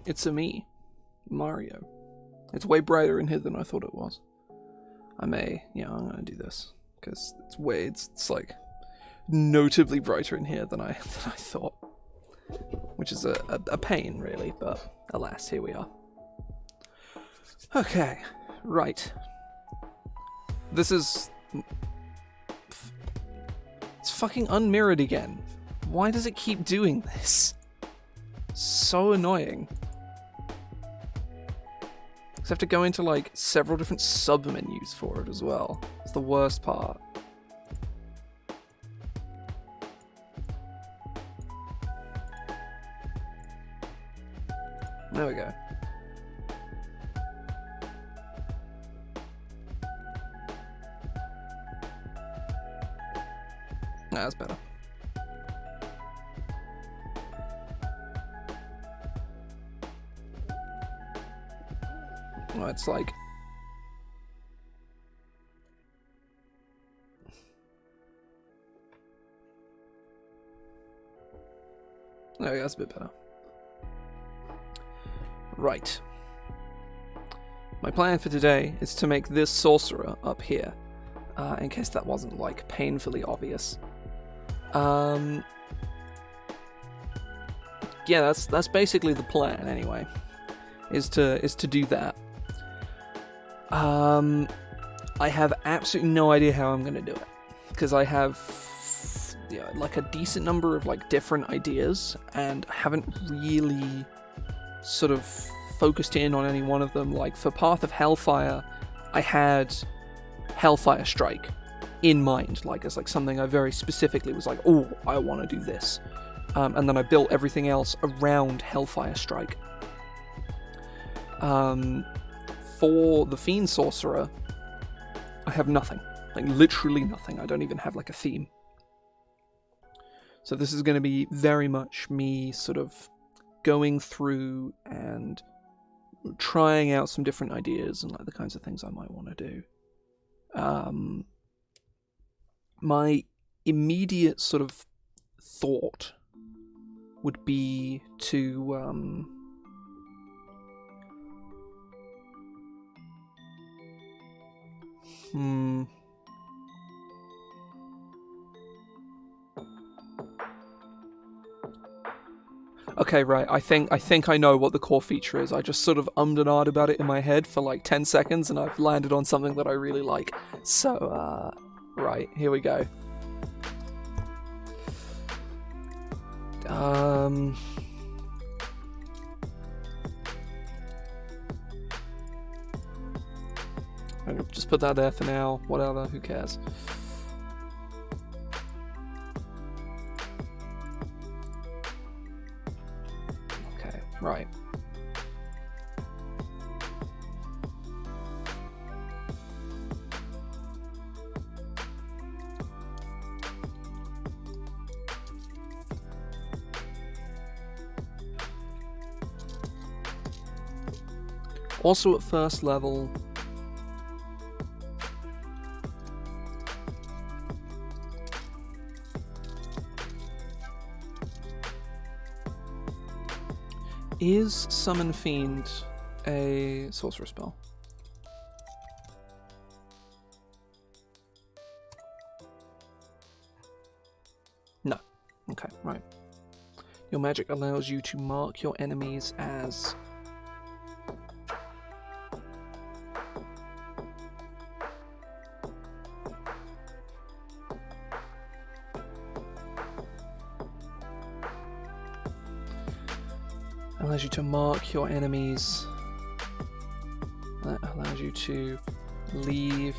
It's a me, Mario. It's way brighter in here than I thought it was. I'm gonna do this because it's like notably brighter in here than I thought, which is a pain really, but alas, here we are. Okay, right. This is... It's fucking unmirrored again. Why does it keep doing this? So annoying. I have to go into like several different sub-menus for it as well. It's the worst part. There we go. That's better. Well, it's like... There we go, that's a bit better. Right. My plan for today is to make this sorcerer up here, in case that wasn't, like, painfully obvious. Yeah, that's basically the plan, anyway. Is to do that. I have absolutely no idea how I'm gonna do it, because I have like a decent number of like different ideas, and I haven't really sort of focused in on any one of them. Like for Path of Hellfire, I had Hellfire Strike in mind, like as like something I very specifically was like, oh, I want to do this, and then I built everything else around Hellfire Strike. For the Fiend Sorcerer, I have nothing. Like, literally nothing. I don't even have, like, a theme. So this is going to be very much me sort of going through and trying out some different ideas and, like, the kinds of things I might want to do. My immediate sort of thought would be to... Okay, right, I think I know what the core feature is. I just sort of ummed and ahed about it in my head for like 10 seconds and I've landed on something that I really like. So, right, here we go. I'll just put that there for now, whatever, who cares. Okay, right. Also at first level, is Summon Fiend a sorcerer spell? No. Okay, right. Your magic allows you to mark your enemies as... allows you to mark your enemies. That allows you to leave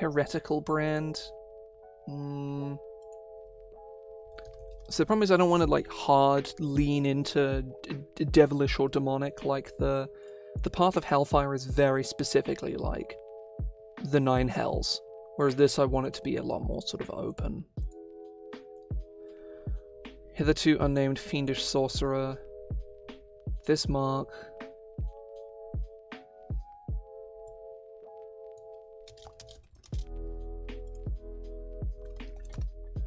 heretical brand. So the problem is I don't want to like hard lean into devilish or demonic. Like the Path of Hellfire is very specifically like the 9 hells, whereas this I want it to be a lot more sort of open. Hitherto unnamed Fiendish Sorcerer. This mark.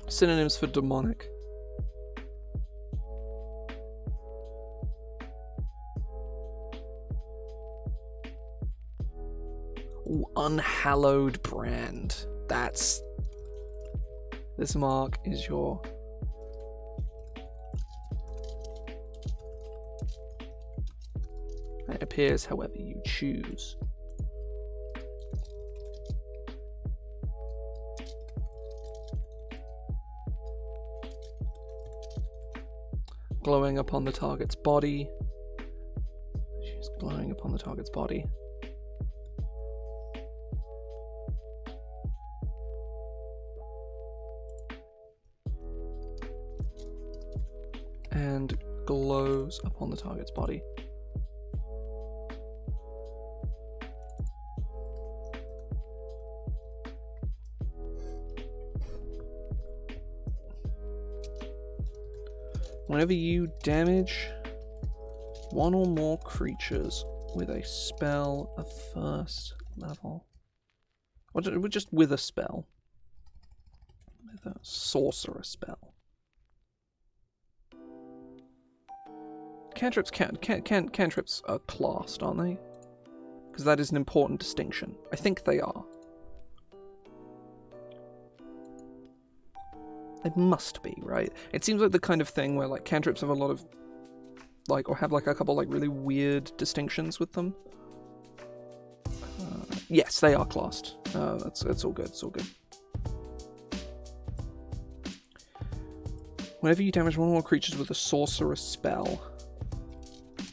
Synonyms for demonic. Ooh, unhallowed brand. That's... This mark is your... It appears however you choose. Glowing upon the target's body. She's glowing upon the target's body. And glows upon the target's body. Whenever you damage one or more creatures with a spell of first level, or just with a spell, with a sorcerer spell. Cantrips cantrips are classed, aren't they? Because that is an important distinction. I think they are. It must be, right? It seems like the kind of thing where like cantrips have a lot of like, or have like a couple like really weird distinctions with them. Yes, they are classed. That's all good. It's all good. Whenever you damage one or more creatures with a sorcerer spell,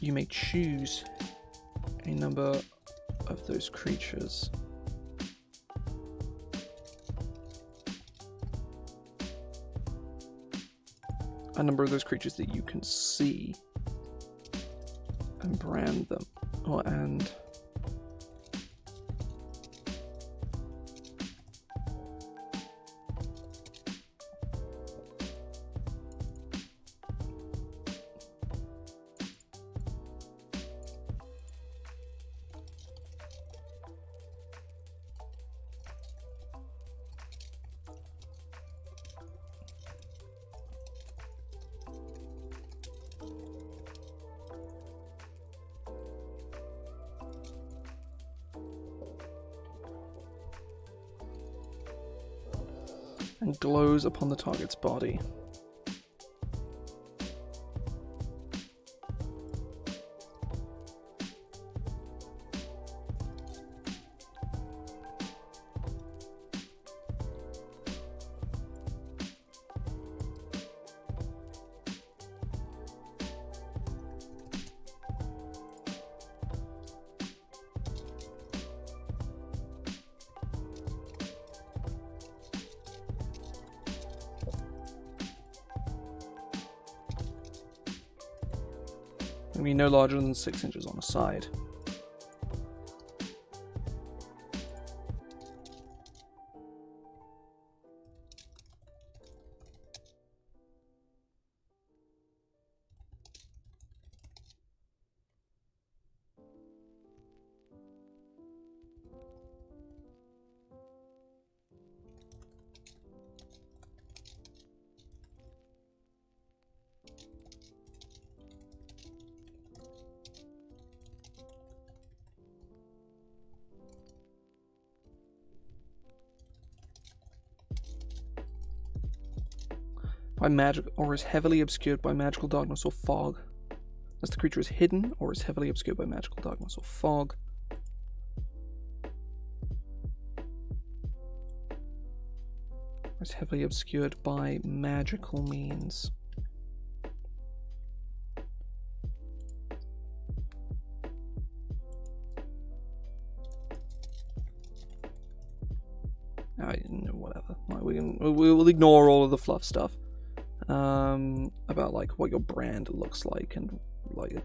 you may choose a number of those creatures. A number of those creatures that you can see and brand them. And glows upon the target's body. Can be no larger than 6 inches on a side. By magic, or is heavily obscured by magical darkness or fog. As the creature is hidden, or is heavily obscured by magical darkness or fog. Or is heavily obscured by magical means. we'll ignore all of the fluff stuff about like what your brand looks like, and like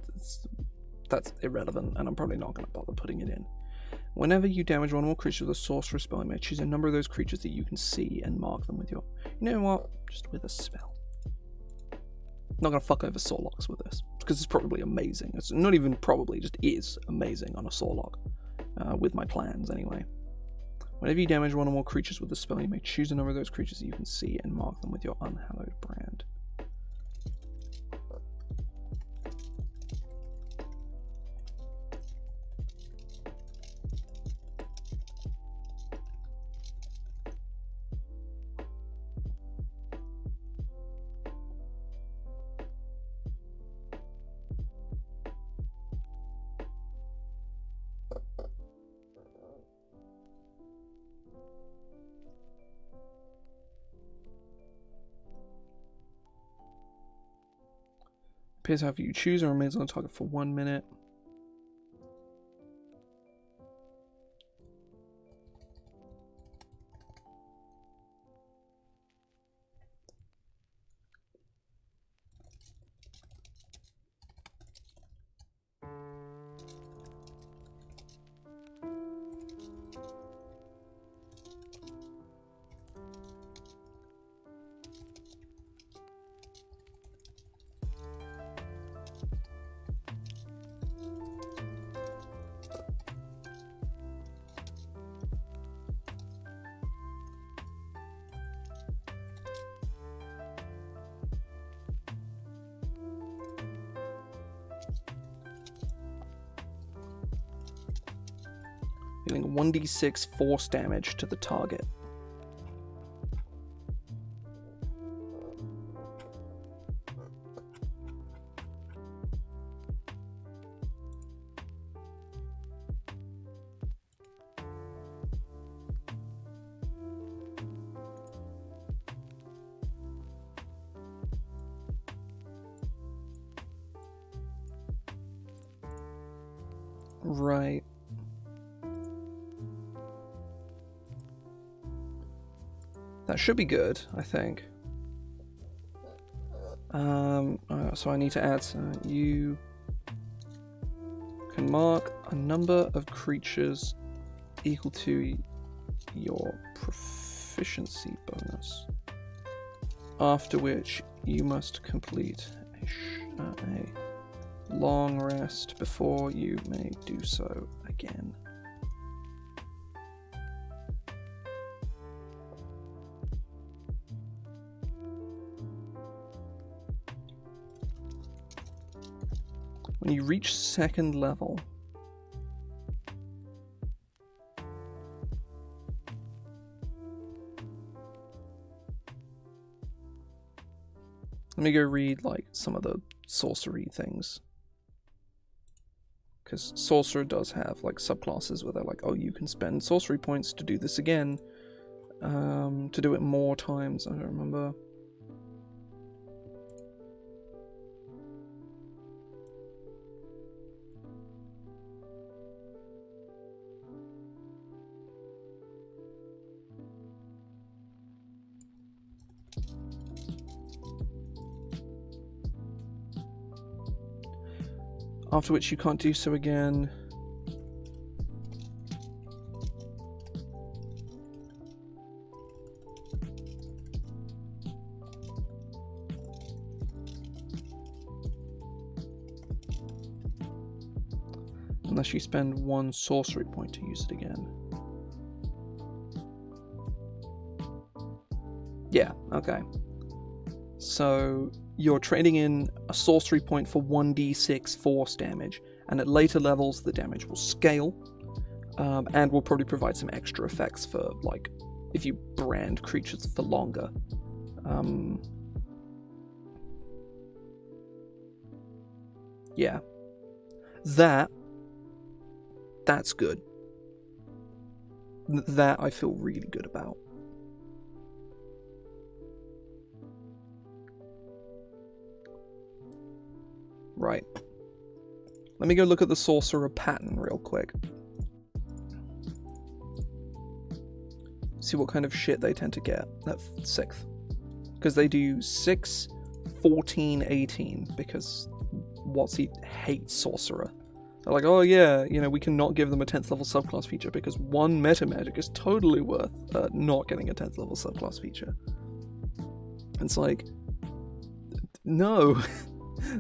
that's irrelevant, and I'm probably not going to bother putting it in. Whenever you damage one or more creatures with a sorcerer spell, you may choose a number of those creatures that you can see and mark them with your... You know what? Just with a spell. I'm not going to fuck over Sorlocks with this, because it's probably amazing. It's not even probably, just is amazing on a Sorlock. With my plans, anyway. Whenever you damage one or more creatures with a spell, you may choose a number of those creatures that you can see and mark them with your Unhallowed brand. Appears after you choose and remains on target for 1 minute. Dealing 1d6 force damage to the target. Right. That should be good, I think. So I need to add, you can mark a number of creatures equal to your proficiency bonus, after which you must complete a long rest before you may do so again. When you reach 2nd level, let me go read like some of the sorcery things, because sorcerer does have like subclasses where they're like, oh, you can spend sorcery points to do this again, to do it more times. I don't remember. After which you can't do so again. Unless you spend 1 sorcery point to use it again. Yeah, okay. So you're trading in a sorcery point for 1d6 force damage, and at later levels the damage will scale, and will probably provide some extra effects for, like, if you brand creatures for longer. Yeah. That's good. That I feel really good about. Right. Let me go look at the sorcerer pattern real quick. See what kind of shit they tend to get at 6th. Because they do 6, 14, 18, because Watsy hates Sorcerer. They're like, oh yeah, we cannot give them a 10th level subclass feature because one meta magic is totally worth not getting a 10th level subclass feature. It's like, no,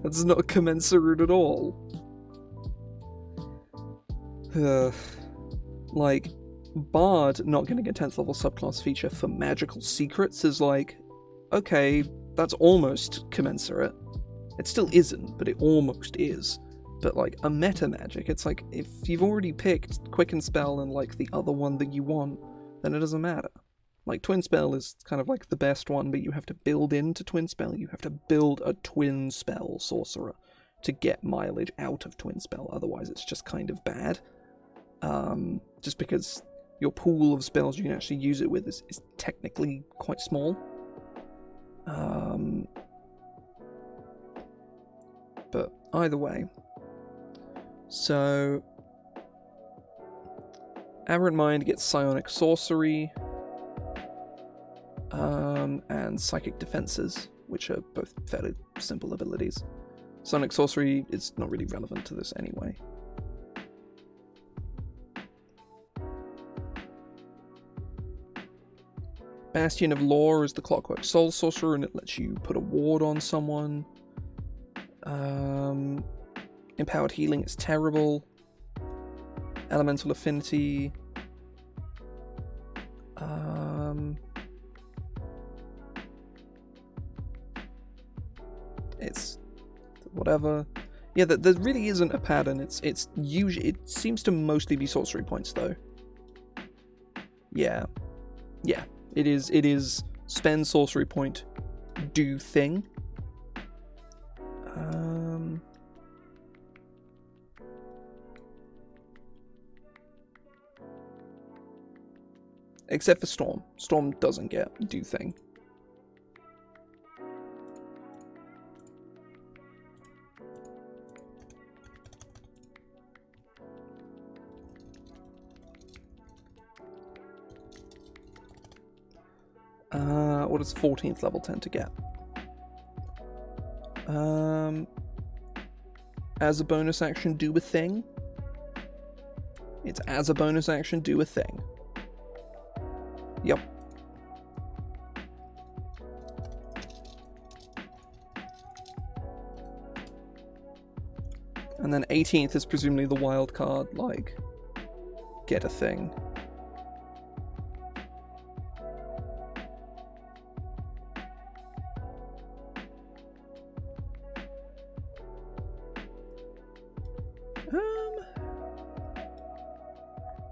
that's not commensurate at all. Like, Bard not getting a 10th level subclass feature for magical secrets is like, okay, that's almost commensurate. It still isn't, but it almost is. But like a meta magic, it's like if you've already picked Quicken Spell and like the other one that you want, then it doesn't matter. Like Twin Spell is kind of like the best one, but you have to build into Twin Spell. You have to build a Twin Spell Sorcerer to get mileage out of Twin Spell. Otherwise, it's just kind of bad. Just because your pool of spells you can actually use it with is technically quite small. But either way. So, Aberrant Mind gets Psionic Sorcery, and Psychic Defenses, which are both fairly simple abilities. Psionic Sorcery is not really relevant to this anyway. Bastion of Law is the Clockwork Soul Sorcerer, and it lets you put a ward on someone. Empowered Healing is terrible. Elemental Affinity. It's whatever. Yeah, there really isn't a pattern. It's usually, it seems to mostly be sorcery points though. Yeah. It is spend sorcery point, do thing. Except for Storm. Storm doesn't get do thing. What does 14th level tend to get? As a bonus action, do a thing. It's as a bonus action, do a thing. Yep. And then 18th is presumably the wild card, like, get a thing.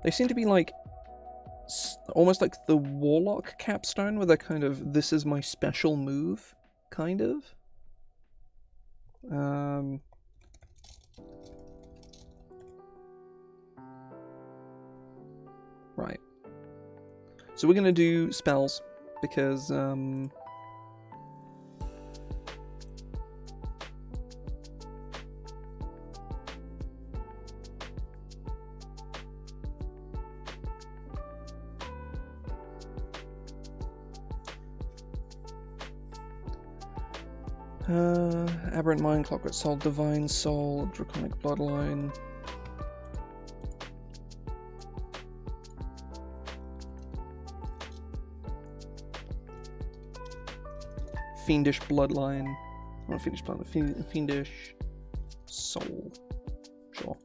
They seem to be like almost like the Warlock capstone, where they're kind of, this is my special move, kind of. Right. So we're gonna do spells, because Aberrant Mind, Clockwork Soul, Divine Soul, Draconic Bloodline. Fiendish Bloodline. Not Fiendish Bloodline, Fiendish Soul. Sure.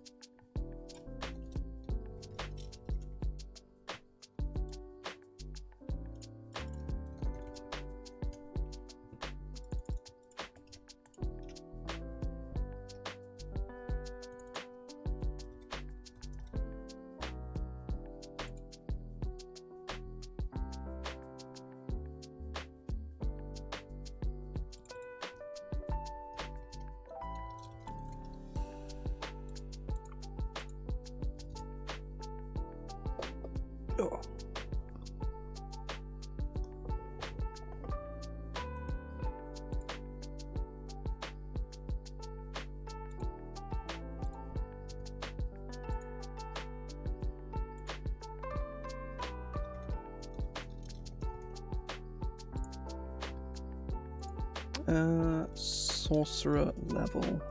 Sorcerer level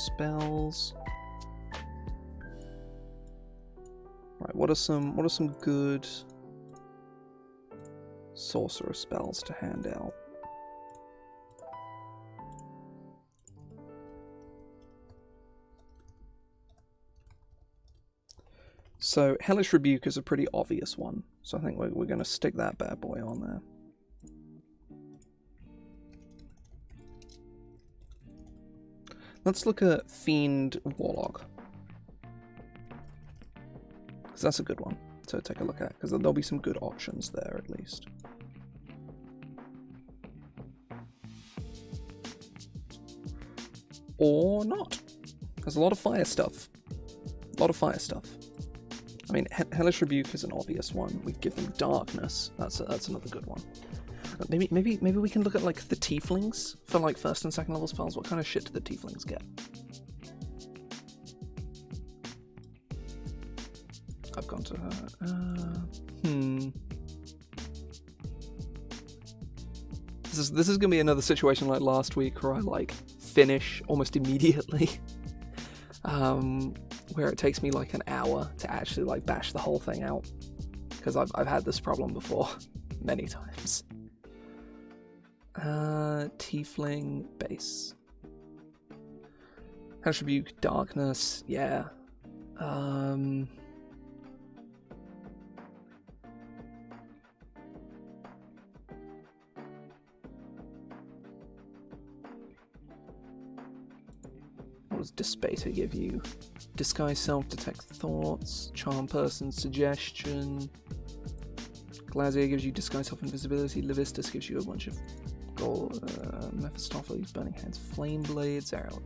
spells. Right, what are some good sorcerer spells to hand out? So Hellish Rebuke is a pretty obvious one, so I think we're going to stick that bad boy on there. Let's look at Fiend Warlock, because that's a good one to take a look at, because there'll be some good options there at least. Or not. There's a lot of fire stuff. A lot of fire stuff. I mean, Hellish Rebuke is an obvious one. We give them Darkness. That's another good one. Maybe we can look at like the Tieflings for like first and second level spells. What kind of shit do the Tieflings get? I've gone to her. This is gonna be another situation like last week where I like finish almost immediately. Where it takes me like an hour to actually like bash the whole thing out, because I've had this problem before many times. Tiefling base. Hellish Rebuke, Darkness, yeah. What does Despater give you? Disguise Self, Detect Thoughts, Charm Person, Suggestion. Glazier gives you Disguise Self, Invisibility. Levistus gives you a bunch of gold. Mephistopheles, Burning Hands, Flame Blades, Arrow.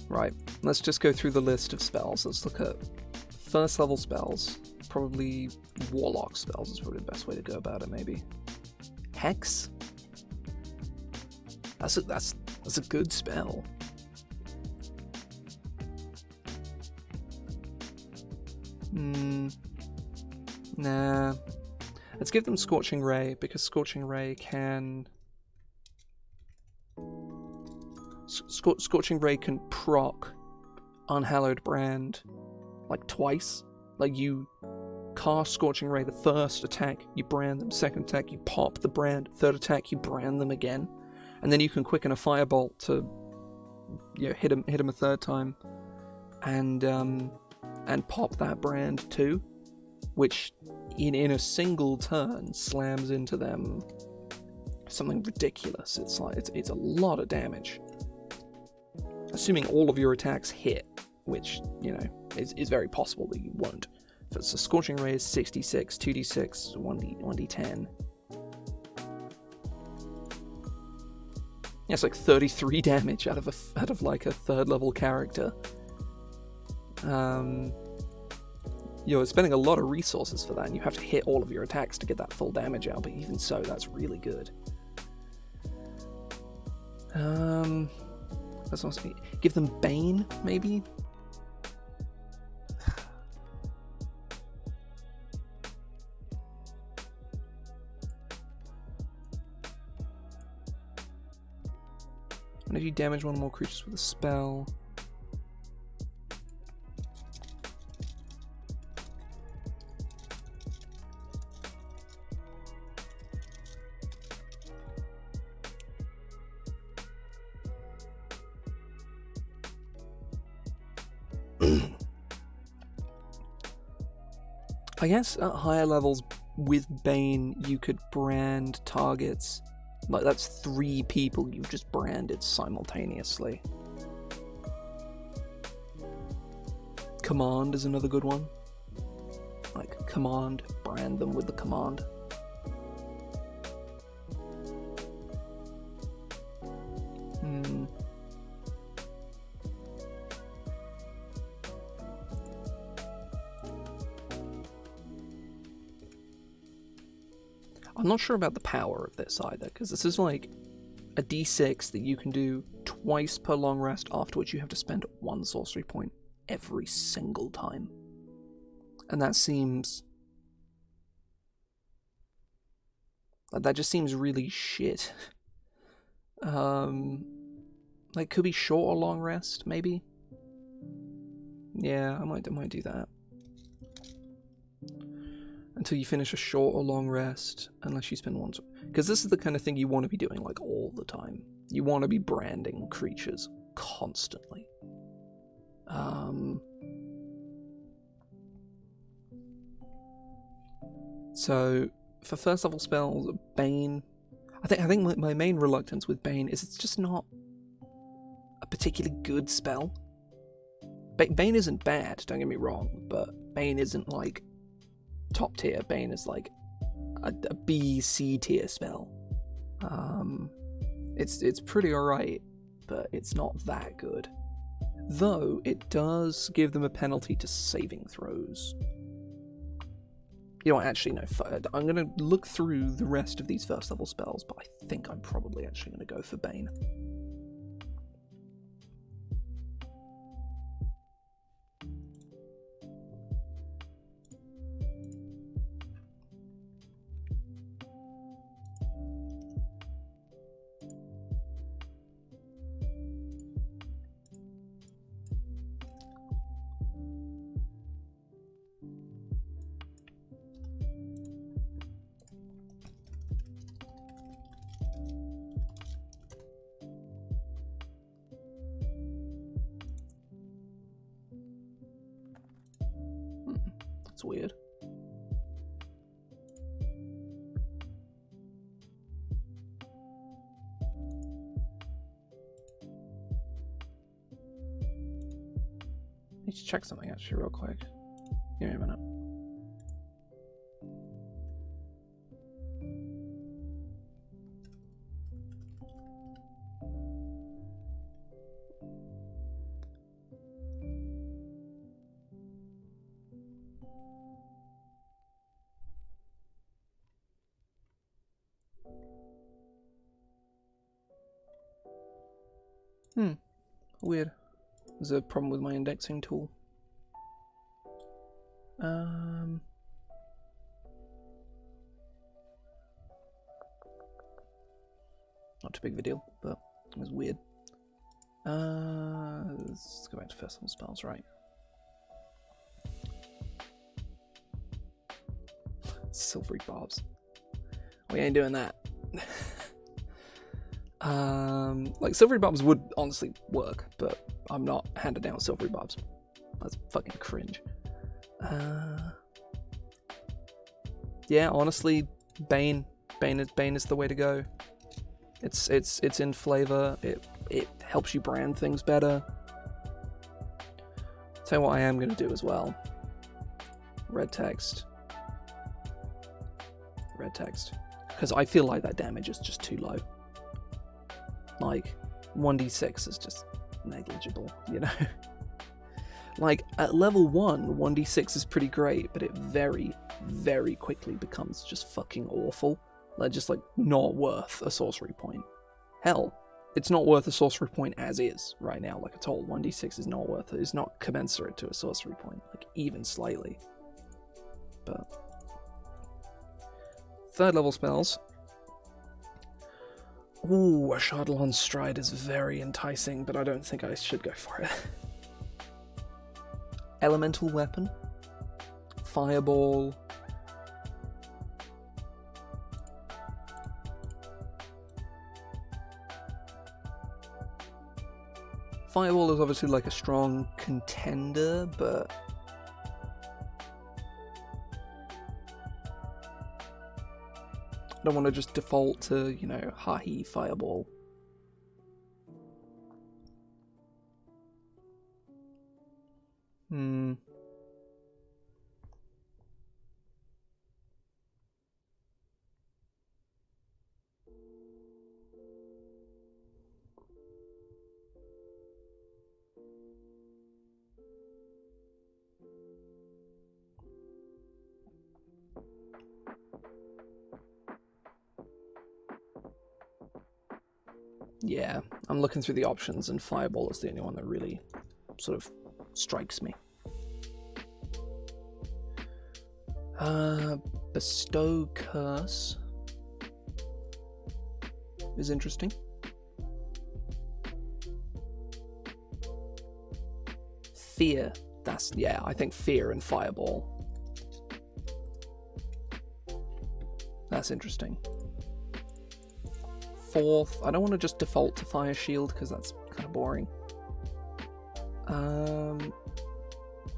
Right, let's just go through the list of spells. Let's look at first level spells. Probably Warlock spells is probably the best way to go about it, maybe. Hex? That's a good spell. Nah. Let's give them Scorching Ray, because Scorching Ray can... Scorching Ray can proc Unhallowed Brand like twice. Like you cast Scorching Ray the first attack, you brand them, second attack, you pop the brand, third attack, you brand them again. And then you can quicken a Firebolt to hit him a third time and pop that brand too, which in a single turn slams into them something ridiculous. It's like it's a lot of damage. Assuming all of your attacks hit, which, is very possible that you won't. So Scorching Ray is 66, 2d6, 1d10. Yeah, it's like 33 damage out of like a third level character. You're spending a lot of resources for that, and you have to hit all of your attacks to get that full damage out, but even so, that's really good. Let's also give them Bane, maybe? And if you damage one or more creatures with a spell... I guess at higher levels with Bane you could brand targets. Like that's 3 people you've just branded simultaneously. Command is another good one. Like command, brand them with the command. I'm not sure about the power of this either, because this is like a d6 that you can do twice per long rest, after which you have to spend 1 sorcery point every single time. And that seems Like, that just seems really shit. Like, could be short or long rest, maybe? Yeah, I might do that. Until you finish a short or long rest, unless you spend one... Because this is the kind of thing you want to be doing, like, all the time. You want to be branding creatures constantly. So, for first level spells, Bane... I think my main reluctance with Bane is it's just not a particularly good spell. Bane isn't bad, don't get me wrong, but Bane isn't, like, top tier. Bane is, like, a B, C tier spell. It's pretty alright, but it's not that good. Though, it does give them a penalty to saving throws. You know what, actually, no, I'm going to look through the rest of these first level spells, but I think I'm probably actually going to go for Bane. That's weird. I need to check something actually real quick. Give me a minute. Weird. There's a problem with my indexing tool. Not too big of a deal, but it was weird. Let's go back to first level spells, right? Silvery barbs. We ain't doing that. Like, silvery barbs would honestly work, but I'm not handing down silvery barbs. That's fucking cringe. Yeah, honestly, Bane is the way to go. It's in flavor. It helps you brand things better. Tell you what I am gonna do as well. Red text. Because I feel like that damage is just too low. Like, 1d6 is just negligible, you know? Like, at level 1, 1d6 is pretty great, but it very, very quickly becomes just fucking awful. Like, just, like, not worth a sorcery point. Hell, it's not worth a sorcery point as is right now, like, at all. 1d6 is not worth it. It's not commensurate to a sorcery point, like, even slightly. But... third level spells. Ooh, a Shardalon Stride is very enticing, but I don't think I should go for it. Elemental Weapon. Fireball. Fireball is obviously like a strong contender, but... I don't want to just default to, you know, ha-he Fireball. Yeah, I'm looking through the options, and Fireball is the only one that really sort of strikes me. Bestow Curse. is interesting. Fear. I think fear and fireball. That's interesting. Fourth, I don't want to just default to fire shield because that's kind of boring.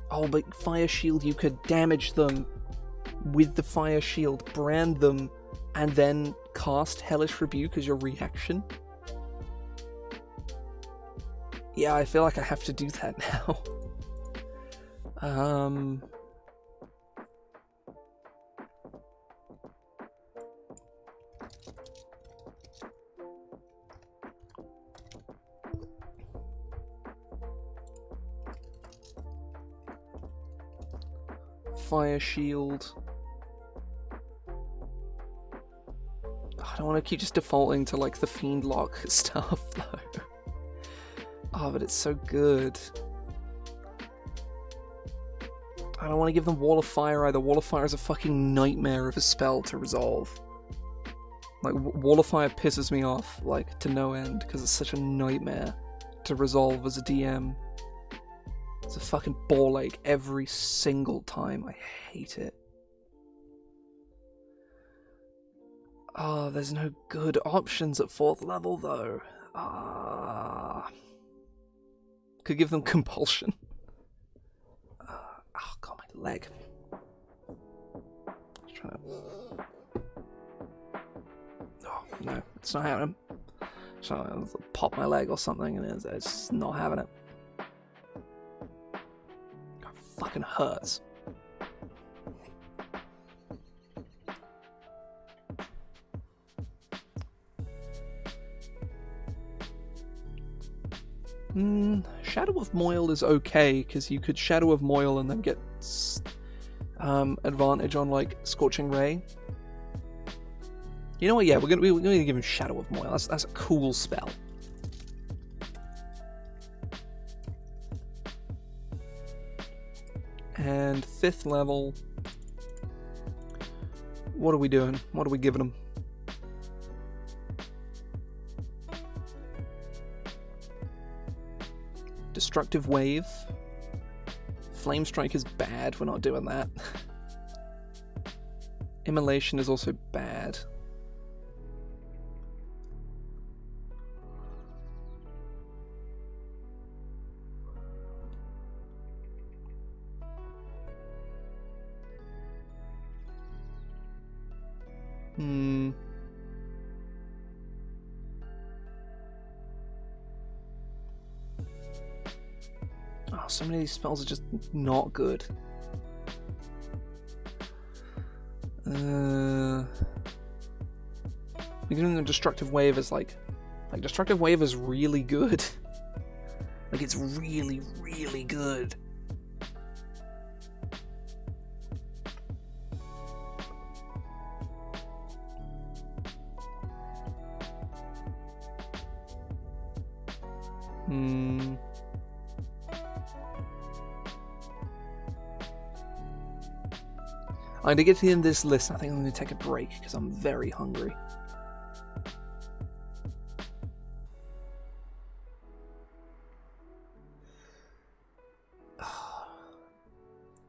Oh, but fire shield, you could damage them with the fire shield, brand them, and then cast Hellish Rebuke as your reaction. Yeah, I feel like I have to do that now. Fire shield. I don't want to keep just defaulting to like the Fiend Lock stuff though. Oh, but it's so good. I don't want to give them Wall of Fire either. Wall of Fire is a fucking nightmare of a spell to resolve. Like, Wall of Fire pisses me off, like, to no end, because it's such a nightmare to resolve as a DM. It's a fucking ball ache every single time. I hate it. Oh, there's no good options at 4th level, though. Could give them Compulsion. Oh, God, my leg. Let's try that. Oh, no, it's not happening. So I'll pop my leg or something, and it's not having it. It fucking hurts. Shadow of Moil is okay, because you could Shadow of Moil and then get advantage on, like, Scorching Ray. You know what, yeah, we're gonna give him Shadow of Moil. That's a cool spell. And 5th level... What are we doing? What are we giving him? Destructive Wave. Flame Strike is bad, we're not doing that. Immolation is also bad. Oh, so many of these spells are just not good. Beginning the Destructive Wave is like Destructive Wave is really good. Like, it's really, really good. I'm gonna get to the end of this list. I think I'm gonna take a break because I'm very hungry.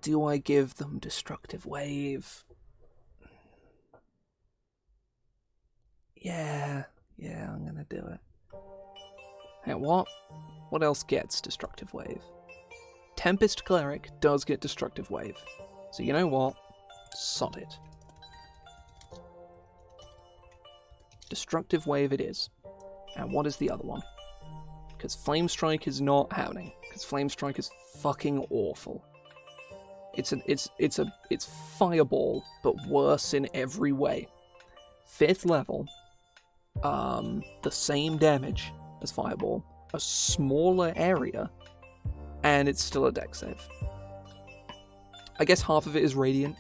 Do I give them Destructive Wave? Yeah, I'm gonna do it. Hey, what? What else gets Destructive Wave? Tempest Cleric does get Destructive Wave. So you know what? Sod it. Destructive Wave it is. And what is the other one? Because Flame Strike is not happening. Because Flame Strike is fucking awful. It's Fireball, but worse in every way. 5th level, the same damage as Fireball, a smaller area, and it's still a dex save. I guess half of it is Radiant,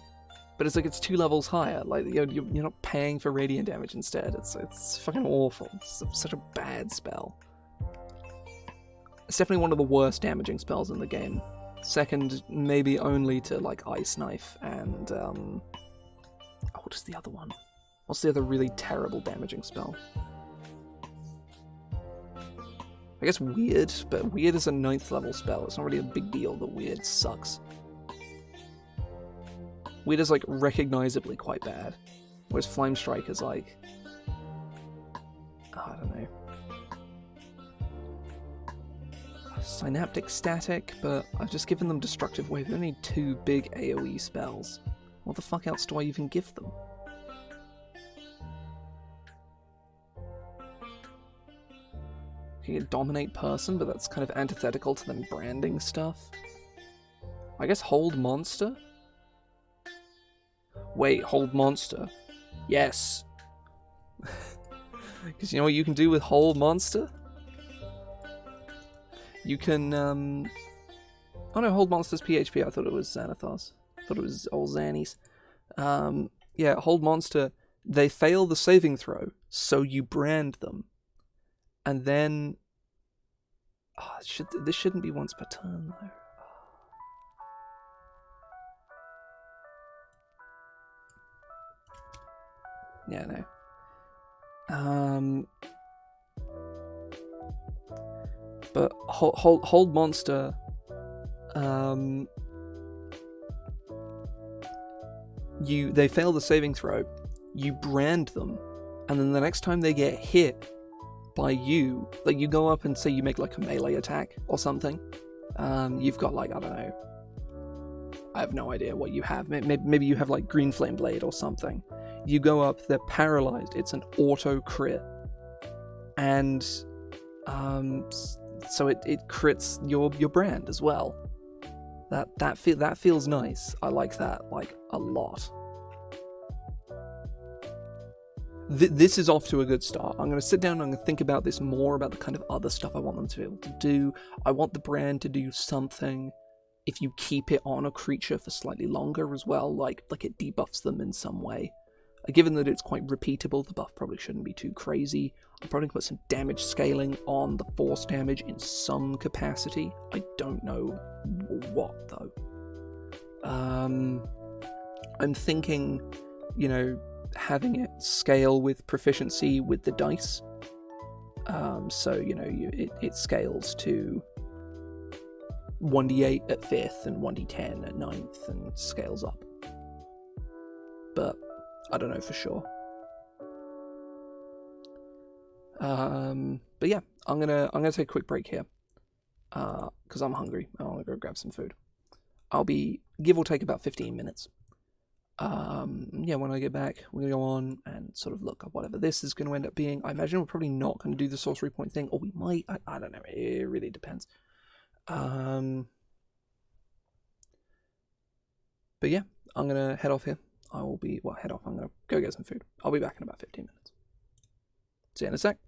but it's like it's 2 levels higher. Like, you're not paying for Radiant damage instead. It's fucking awful. It's such a bad spell. It's definitely one of the worst damaging spells in the game. Second, maybe only to, like, Ice Knife and, what is the other one? What's the other really terrible damaging spell? I guess weird, but weird is a 9th level spell. It's not really a big deal that weird sucks. Weird is like recognizably quite bad, whereas Flame Strike is like, I don't know, Synaptic Static, but I've just given them Destructive Wave. They only 2 big AoE spells. What the fuck else do I even give them? You can Dominate Person, but that's kind of antithetical to them branding stuff. I guess Hold Monster? Wait, Hold Monster? Yes! Because you know what you can do with Hold Monster? You can, oh no, Hold Monster's PHP. I thought it was Xanathos. I thought it was old Xannies. Yeah, Hold Monster, they fail the saving throw, so you brand them. And then... Oh, this shouldn't be once per turn, though. Yeah, no. But hold Monster... they fail the saving throw, you brand them, and then the next time they get hit by you, like you go up and say you make like a melee attack or something, you've got like, I don't know, I have no idea what you have, maybe you have like Green Flame Blade or something. You go up, they're paralyzed, it's an auto crit, and so it crits your brand as well. That feels nice. I like that like a lot. This is off to a good start. I'm going to sit down and I'm going to think about this more, about the kind of other stuff I want them to be able to do. I want the brand to do something if you keep it on a creature for slightly longer as well, like it debuffs them in some way. Given that it's quite repeatable, the buff probably shouldn't be too crazy. I'm probably going to put some damage scaling on the force damage in some capacity. I don't know what, though. I'm thinking, you know, having it scale with proficiency with the dice. So, you know, it scales to 1d8 at 5th and 1d10 at 9th and scales up. But I don't know for sure. But yeah, I'm gonna take a quick break here. Because I'm hungry. I want to go grab some food. I'll be, give or take, about 15 minutes. Yeah, when I get back, we're going to go on and sort of look up whatever this is going to end up being. I imagine we're probably not going to do the sorcery point thing, or we might. I don't know. It really depends. But yeah, I'm going to head off here. I'm going to go get some food. I'll be back in about 15 minutes. See you in a sec.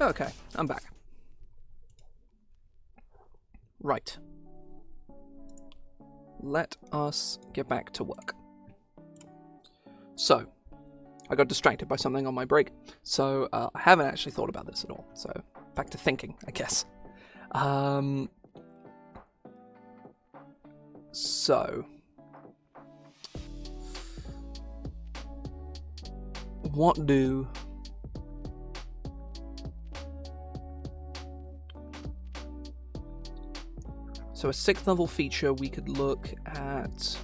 Okay, I'm back. Right. Let us get back to work. So, I got distracted by something on my break, so I haven't actually thought about this at all. So, back to thinking, I guess. So, what do... So a 6th level feature, we could look at...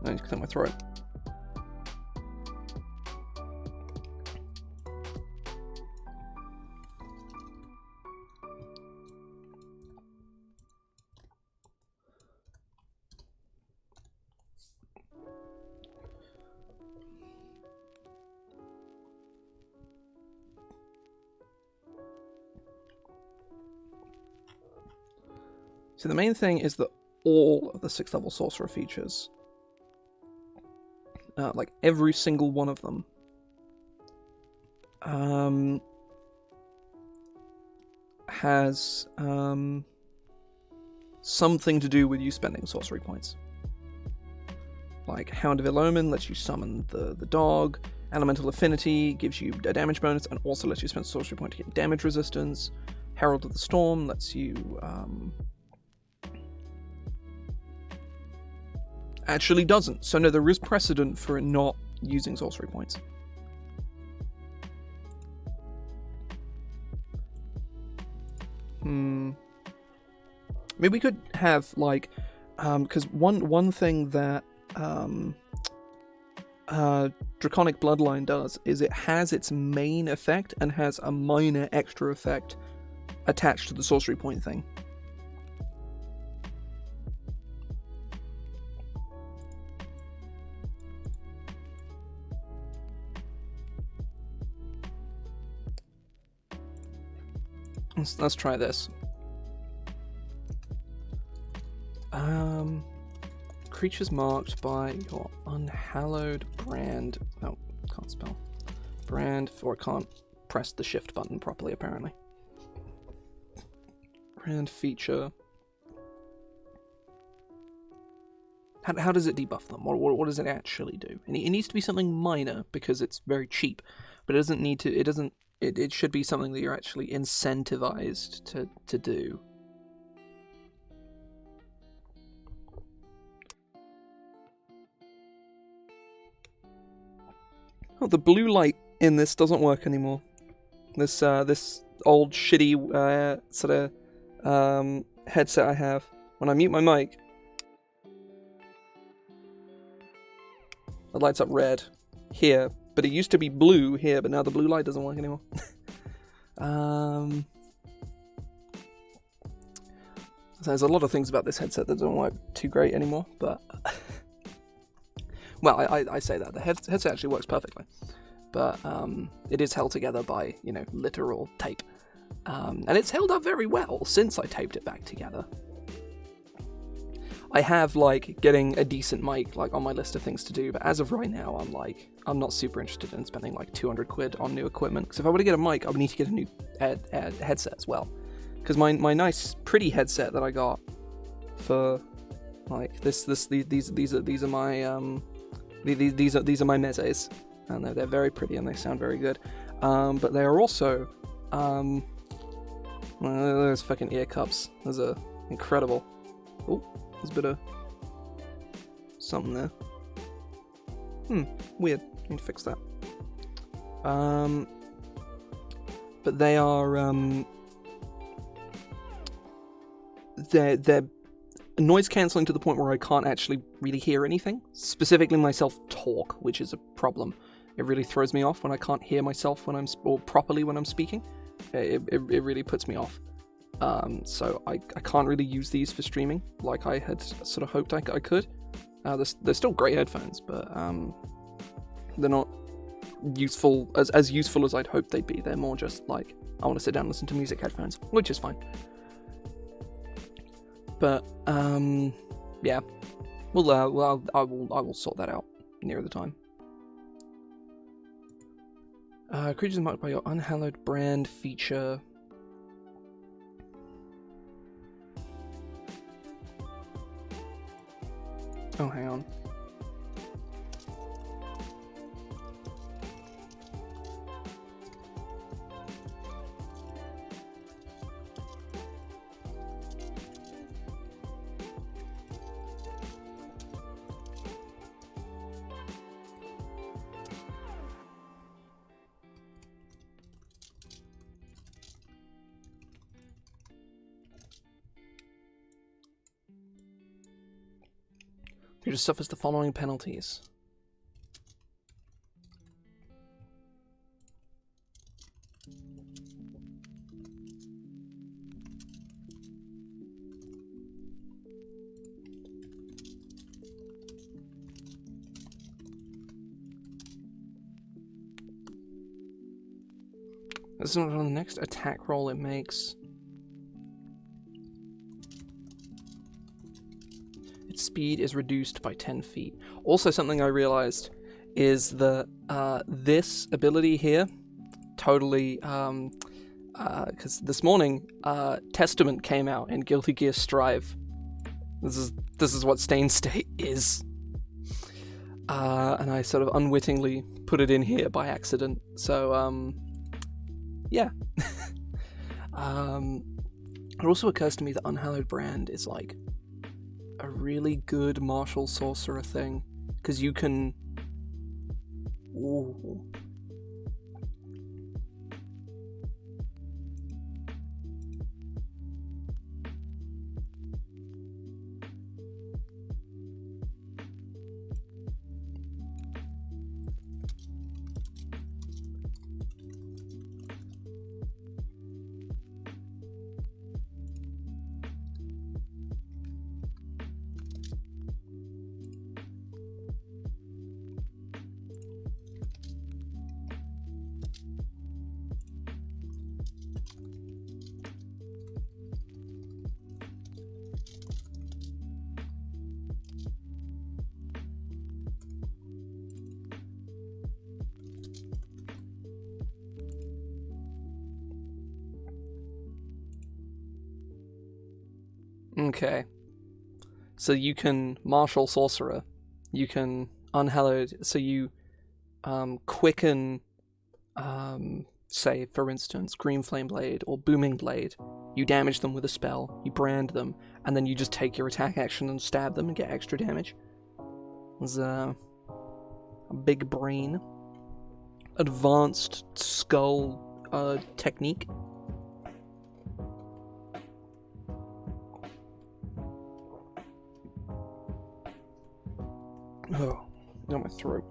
I need to clear my throat. So the main thing is that all of the 6th level sorcerer features, like every single one of them, has something to do with you spending sorcery points. Like Hound of Ill-Omen lets you summon the dog, Elemental Affinity gives you a damage bonus and also lets you spend sorcery point to get damage resistance, Herald of the Storm lets you actually doesn't. So no, there is precedent for it not using sorcery points. Maybe we could have like, because one thing that Draconic Bloodline does is it has its main effect and has a minor extra effect attached to the sorcery point thing. Let's try this. Creatures marked by your unhallowed brand. Oh, can't spell. Brand, or I can't press the shift button properly, apparently. Brand feature. How does it debuff them? What does it actually do? And it needs to be something minor because it's very cheap, but it doesn't need to. It doesn't. It should be something that you're actually incentivized to do. Oh, the blue light in this doesn't work anymore. This old shitty sort of headset I have. When I mute my mic, it lights up red here, but it used to be blue here, but now the blue light doesn't work anymore. There's a lot of things about this headset that don't work too great anymore, but well, I say that the headset actually works perfectly, but it is held together by, you know, literal tape, and it's held up very well since I taped it back together. I have like getting a decent mic like on my list of things to do, but as of right now, I'm not super interested in spending like 200 quid on new equipment. Because if I were to get a mic, I would need to get a new headset as well. Because my nice pretty headset that I got for like these are my these are my mezes, and they're very pretty and they sound very good. But they are also those fucking ear cups. Those are incredible. Oh, there's a bit of something there. Weird. Need to fix that. But they are they're noise cancelling to the point where I can't actually really hear anything. Specifically myself talk, which is a problem. It really throws me off when I can't hear myself properly when I'm speaking. It really puts me off. So I can't really use these for streaming like I had sort of hoped I could. They're still great headphones, but they're not useful as useful as I'd hoped they'd be. They're more just like, I want to sit down and listen to music headphones, which is fine. But yeah, well, I will sort that out near the time. Creatures marked by your unhallowed brand feature. Oh, hang on. Who just suffers the following penalties. This is not on the next attack roll it makes. Its speed is reduced by 10 feet. Also, something I realized is that this ability here totally, because this morning Testament came out in Guilty Gear Strive. This is what Stain State is, and I sort of unwittingly put it in here by accident. So yeah. It also occurs to me that Unhallowed Brand is like a really good martial sorcerer thing, because you can... Ooh. Okay. So you can martial sorcerer, you can unhallowed, so you quicken, say, for instance, Green Flame Blade or Booming Blade. You damage them with a spell, you brand them, and then you just take your attack action and stab them and get extra damage. There's a big brain. Advanced skull technique. Oh, got my throat.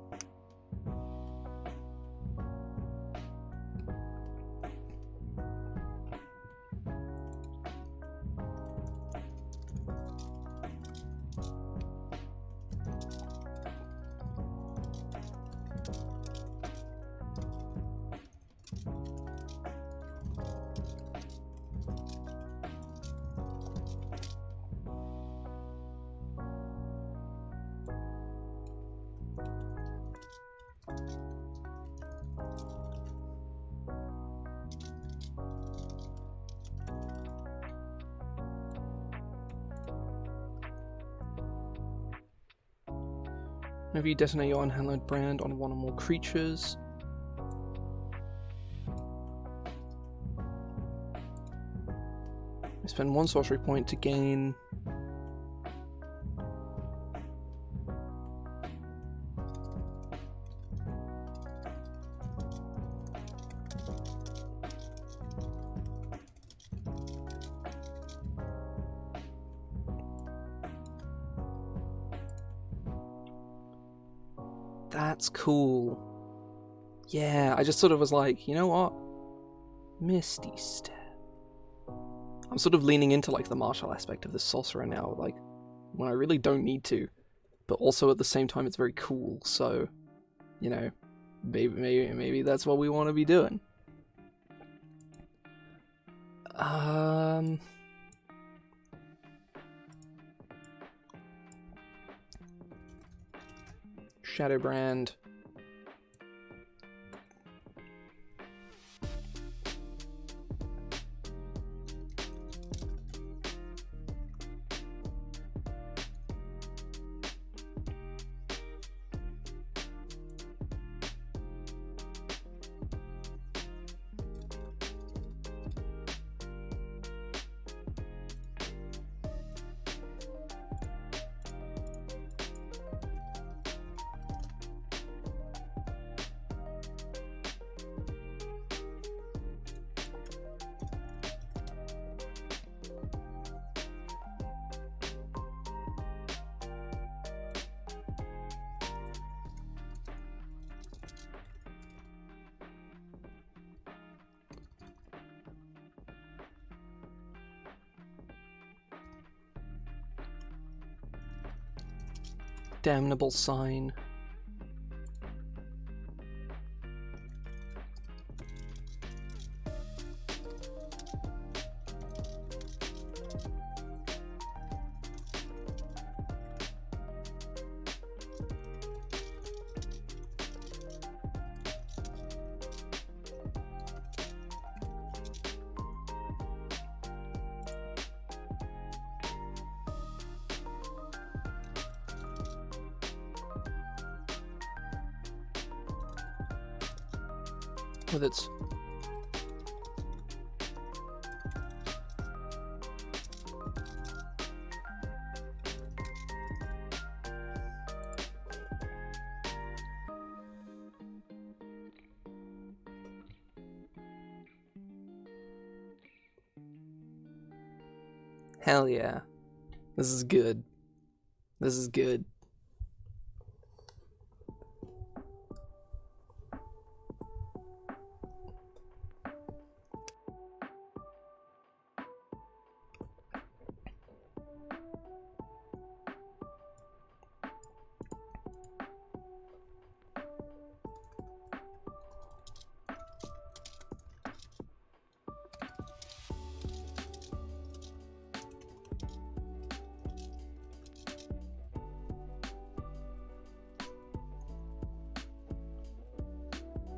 Whenever you detonate your unhallowed brand on one or more creatures, you spend 1 sorcery point to gain That's cool. Yeah, I just sort of was like, you know what? Misty Step. I'm sort of leaning into like the martial aspect of the sorcerer now, like when I really don't need to, but also at the same time it's very cool. So, you know, maybe that's what we want to be doing. Shadowbrand. Damnable Sign. With its hell yeah. This is good. This is good.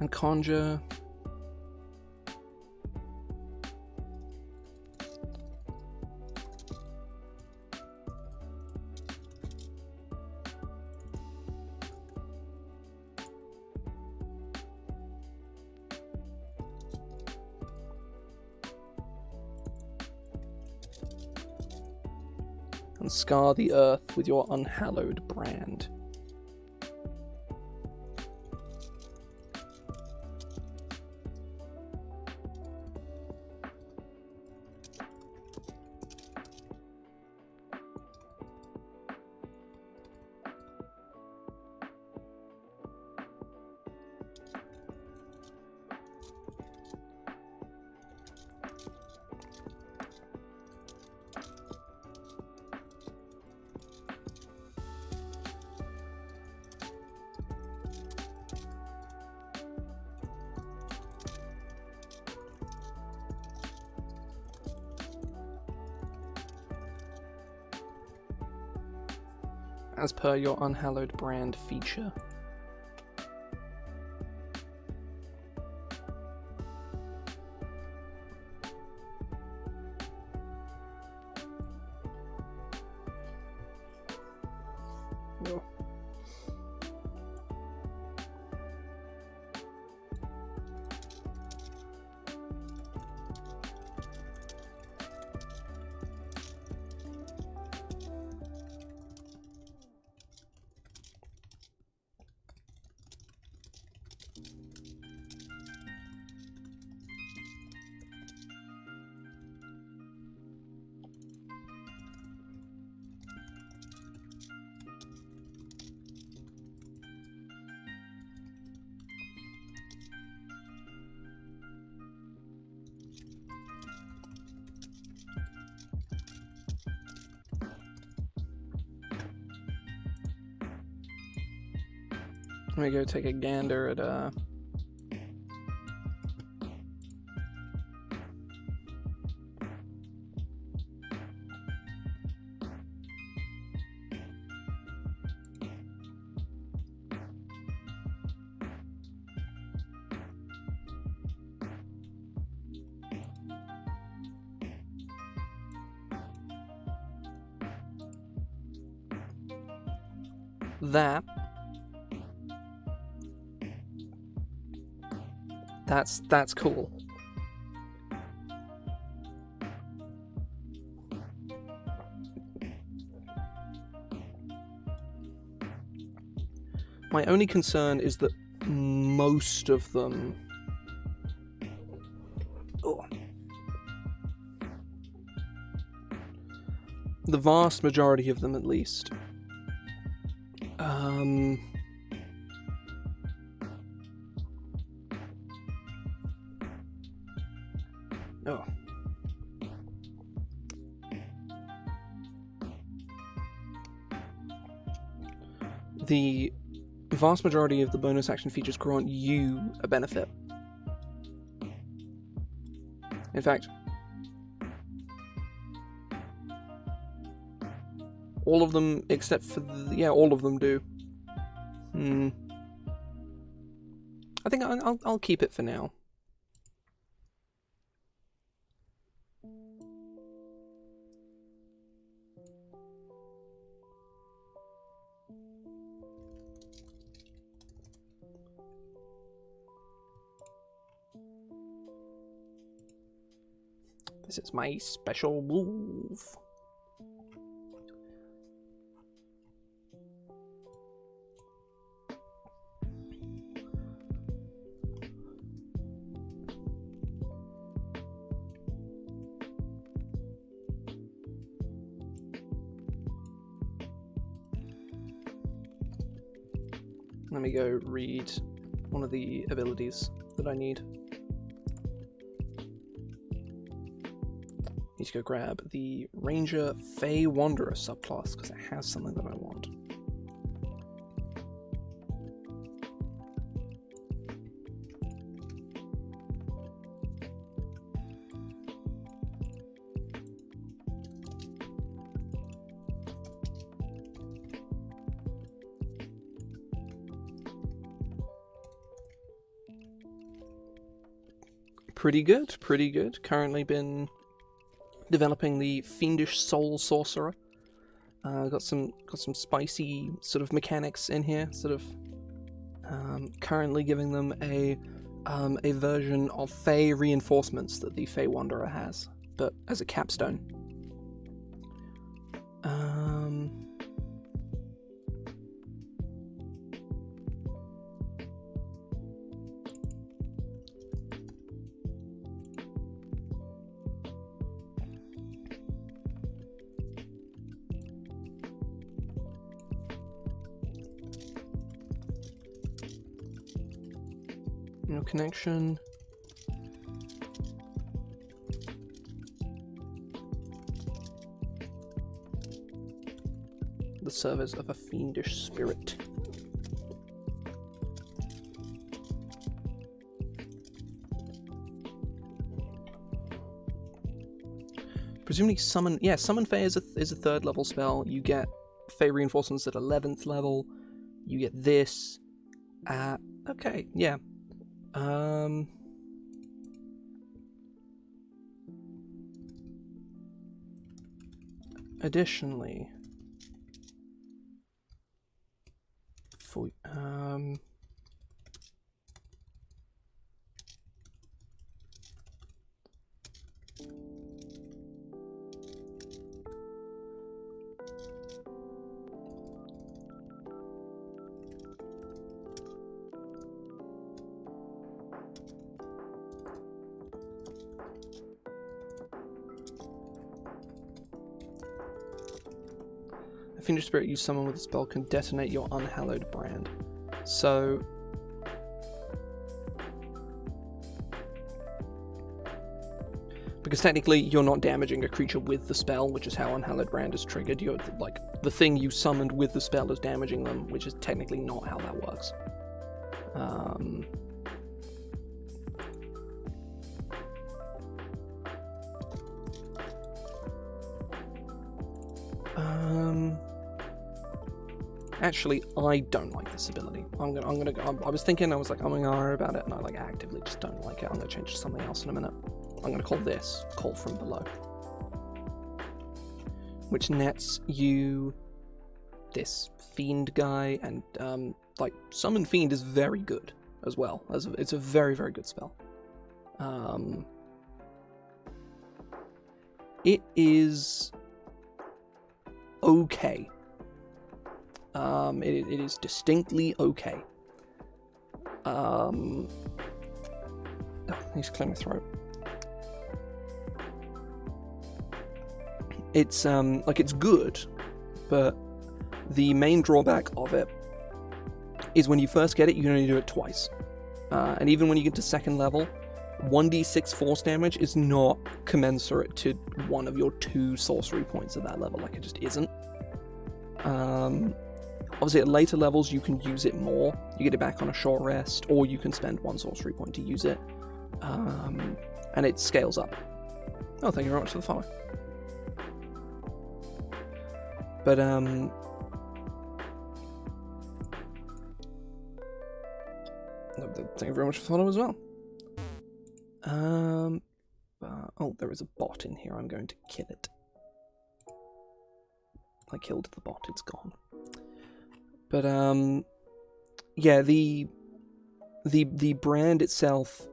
And conjure. And scar the earth with your unhallowed brand. As per your unhallowed brand feature. Oh. Let me go take a gander at that. That's cool. My only concern is that most of them... Oh. The vast majority of them, at least. Oh. The vast majority of the bonus action features grant you a benefit. In fact, all of them except for the... Yeah, all of them do. I think I'll keep it for now. This is my special move. Let me go read one of the abilities that I need. Need to go grab the Ranger Fey Wanderer subclass because it has something that I want. Pretty good, pretty good. Currently been developing the Fiendish Soul Sorcerer. Got some spicy sort of mechanics in here. Sort of currently giving them a version of Fey reinforcements that the Fey Wanderer has, but as a capstone. No connection. The service of a fiendish spirit. Presumably summon... Yeah, Summon Fey is a 3rd level spell. You get Fey reinforcements at 11th level. You get this. Okay, yeah. Additionally, for Fiendish Spirit you summon with a spell can detonate your Unhallowed brand. So... because technically you're not damaging a creature with the spell, which is how Unhallowed brand is triggered. You're, like, the thing you summoned with the spell is damaging them, which is technically not how that works. Actually, I don't like this ability. I was thinking, I was like, I'm gonna about it, and I like actively just don't like it. I'm gonna change to something else in a minute. I'm gonna call this Call from Below, which nets you this Fiend guy, and like Summon Fiend is very good as well. It's a very, very good spell. It is okay. It is distinctly okay. Oh, he's clearing my throat. It's like it's good, but the main drawback of it is when you first get it, you can only do it twice. And even when you get to second level, 1d6 force damage is not commensurate to one of your 2 sorcery points at that level. Like, it just isn't. Obviously, at later levels, you can use it more. You get it back on a short rest, or you can spend 1 sorcery point to use it. And it scales up. Oh, thank you very much for the follow. But, thank you very much for the follow as well. Oh, there is a bot in here. I'm going to kill it. I killed the bot. It's gone. But yeah, the brand itself,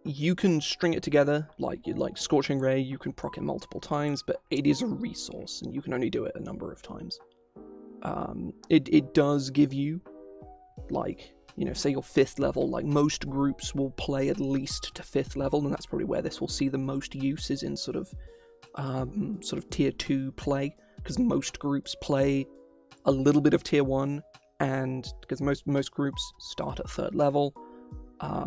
you can string it together like Scorching Ray. You can proc it multiple times, but it is a resource, and you can only do it a number of times. It does give you, like, you know, say you're 5th level. Like, most groups will play at least to 5th level, and that's probably where this will see the most use, is in sort of tier 2 play, because most groups play a little bit of tier 1, and because most groups start at 3rd level,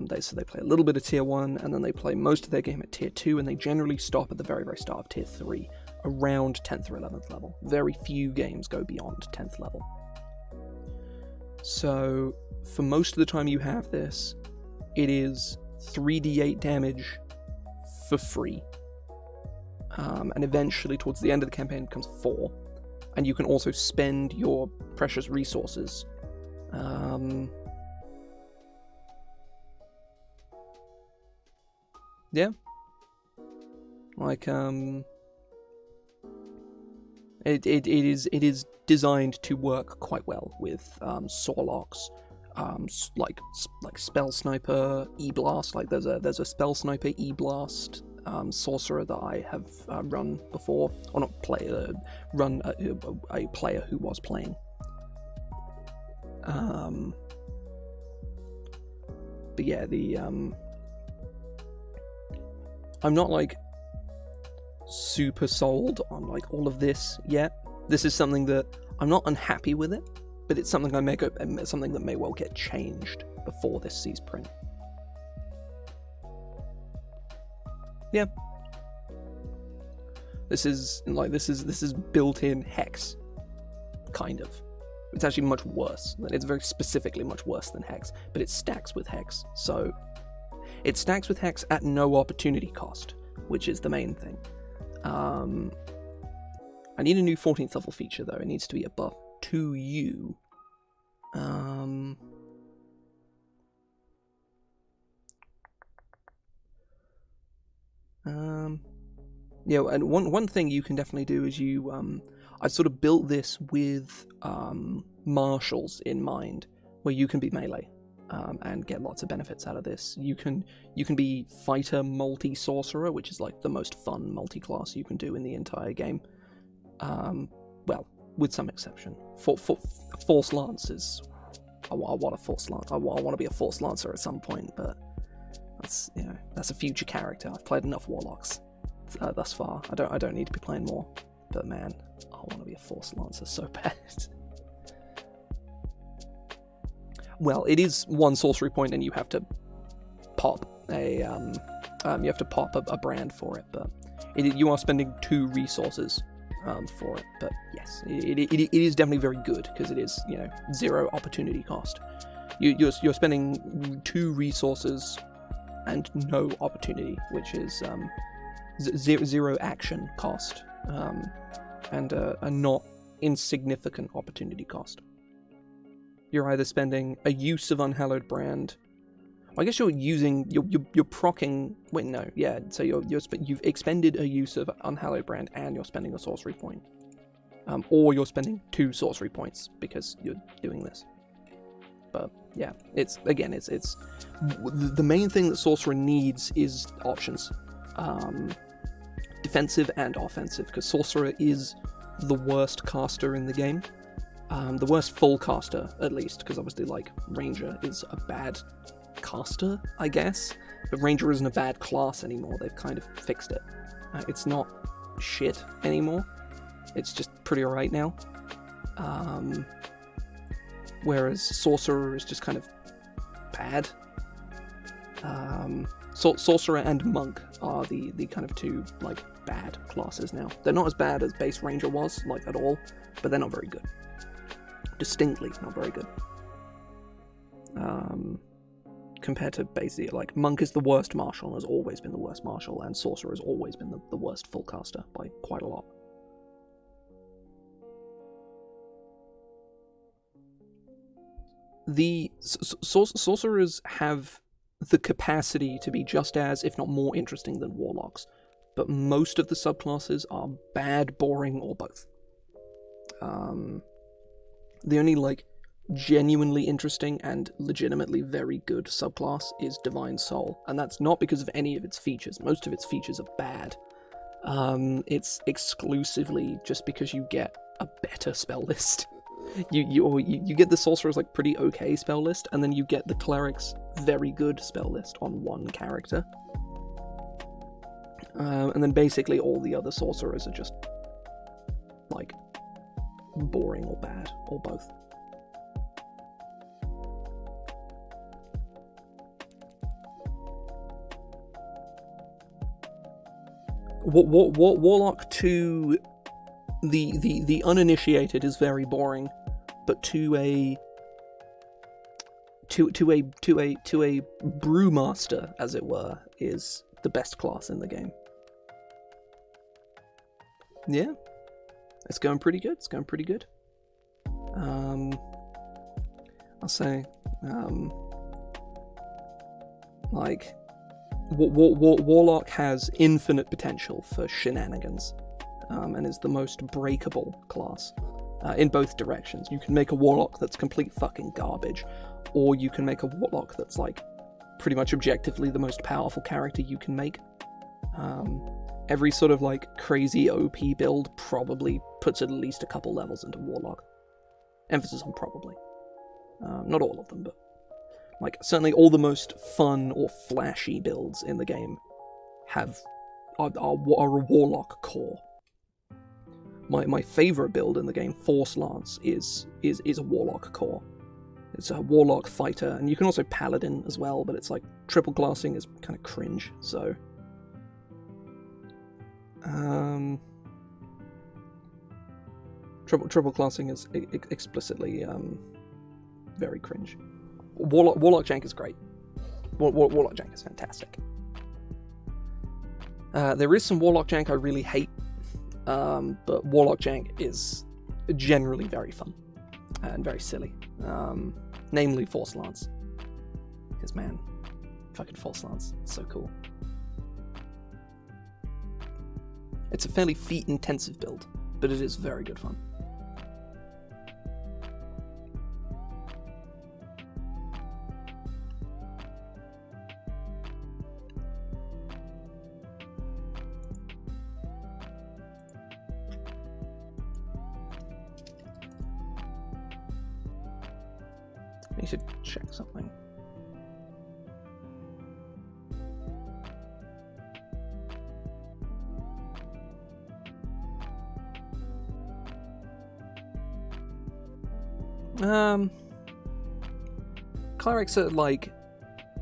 they play a little bit of tier 1, and then they play most of their game at tier 2, and they generally stop at the very, very start of tier 3, around 10th or 11th level. Very few games go beyond 10th level. So, for most of the time you have this, it is 3d8 damage for free. And eventually, towards the end of the campaign, it becomes 4. And you can also spend your precious resources. Yeah. Like, it is designed to work quite well with Sorlocks, like Spell Sniper, E-Blast. Like, there's a Spell Sniper E-Blast sorcerer that I have run before, or not run a player who was playing. But yeah, I'm not like super sold on like all of this yet. This is something that I'm not unhappy with it, but it's something something that may well get changed before this sees print. Yeah. This is built-in Hex, kind of. It's actually much worse. It's very specifically much worse than Hex, but it stacks with Hex. So it stacks with Hex at no opportunity cost, which is the main thing. I need a new 14th level feature though. It needs to be a buff to you. Yeah, and one thing you can definitely do is I've sort of built this with marshals in mind, where you can be melee and get lots of benefits out of this. You can be fighter multi-sorcerer, which is like the most fun multi-class you can do in the entire game. Well, with some exception. Force Lance is... I want a Force Lance. I want to be a Force Lancer at some point, but that's a future character. I've played enough Warlocks thus far. I don't need to be playing more. But man, I want to be a Force Lancer so bad. Well, it is 1 sorcery point, and you have to pop a brand for it. But you are spending 2 resources for it. But yes, it is definitely very good because it is 0 opportunity cost. You're spending 2 resources and no opportunity, which is 0 action cost, and a not insignificant opportunity cost. You're either spending a use of Unhallowed Brand. I guess you're procking. Wait, no, yeah. So you've expended a use of Unhallowed Brand, and you're spending a sorcery point, or you're spending 2 sorcery points because you're doing this. But yeah, it's the main thing that Sorcerer needs is options, defensive and offensive, because Sorcerer is the worst caster in the game. The worst full caster, at least, because obviously, like, Ranger is a bad caster, I guess, but Ranger isn't a bad class anymore. They've kind of fixed it. It's not shit anymore. It's just pretty alright now. Whereas Sorcerer is just kind of bad. Sorcerer and Monk are the kind of 2, like, bad classes now. They're not as bad as base Ranger was, like, at all, but they're not very good. Distinctly not very good. Compared to basically, like, Monk is the worst Martial and has always been the worst Martial, and Sorcerer has always been the worst full caster by quite a lot. The Sorcerers have the capacity to be just as, if not more, interesting than Warlocks, but most of the subclasses are bad, boring, or both. The only, like, genuinely interesting and legitimately very good subclass is Divine Soul, and that's not because of any of its features. Most of its features are bad. It's exclusively just because you get a better spell list. You get the Sorcerer's, like, pretty okay spell list, and then you get the Cleric's very good spell list on one character. And then basically all the other Sorcerers are just, like, boring or bad, or both. Warlock to the uninitiated is very boring, but to a brewmaster, as it were, is the best class in the game. Yeah, it's going pretty good. I'll say, like, Warlock has infinite potential for shenanigans, and is the most breakable class in both directions. You can make a Warlock that's complete fucking garbage, or you can make a Warlock that's, like, pretty much objectively the most powerful character you can make. Every sort of, like, crazy OP build probably puts at least a couple levels into Warlock. Emphasis on probably. Not all of them, but, like, certainly all the most fun or flashy builds in the game are a Warlock core. My favourite build in the game, Force Lance, is a Warlock core. It's a Warlock fighter, and you can also Paladin as well, but it's like triple classing is kind of cringe, so... Triple classing is explicitly very cringe. Warlock Jank is great. Warlock Jank is fantastic. There is some Warlock Jank I really hate, but Warlock Jank is generally very fun and very silly. Namely Force Lance. Because, man, fucking Force Lance, it's so cool. It's a fairly feat-intensive build, but it is very good fun. I need to check something. Clerics are like,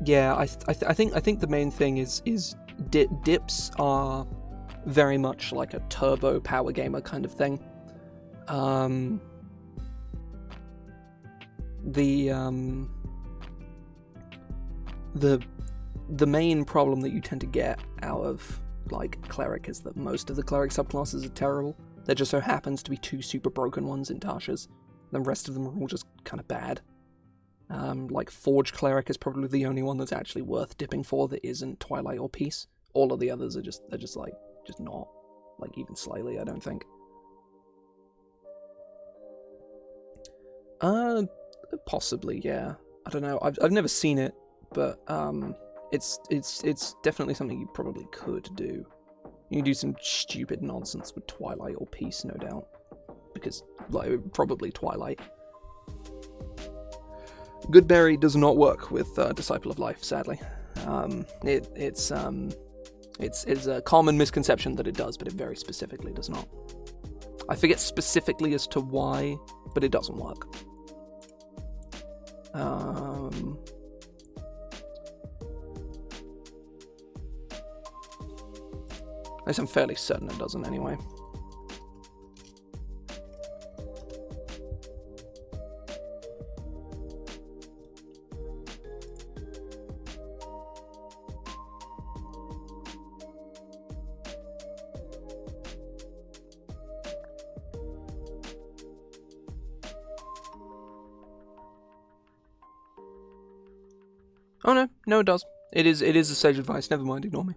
yeah, I think the main thing is dips are very much like a turbo power gamer kind of thing. the main problem that you tend to get out of like cleric is that most of the cleric subclasses are terrible. There just so happens to be 2 super broken ones in Tasha's. The rest of them are all just kind of bad. Like Forge Cleric is probably the only one that's actually worth dipping for that isn't Twilight or Peace. All of the others are just not, like, even slightly, I don't think. Possibly, yeah. I don't know. I've never seen it, but it's definitely something you probably could do. You can do some stupid nonsense with Twilight or Peace, no doubt, because like probably Twilight. Goodberry does not work with Disciple of Life, sadly. It's a common misconception that it does, but it very specifically does not. I forget specifically as to why, but it doesn't work. At least I'm fairly certain it doesn't anyway. Oh no, it does. It is a sage advice. Never mind, ignore me.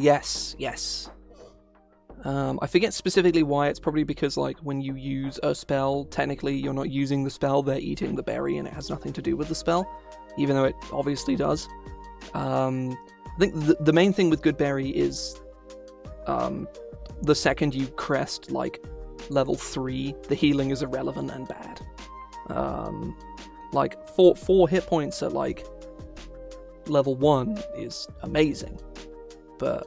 Yes. I forget specifically why. It's probably because, like, when you use a spell, technically you're not using the spell, they're eating the berry, and it has nothing to do with the spell, even though it obviously does. I think the main thing with Goodberry is, the second you crest, like, level 3, the healing is irrelevant and bad. Like, 4 hit points at, like, level 1 is amazing, but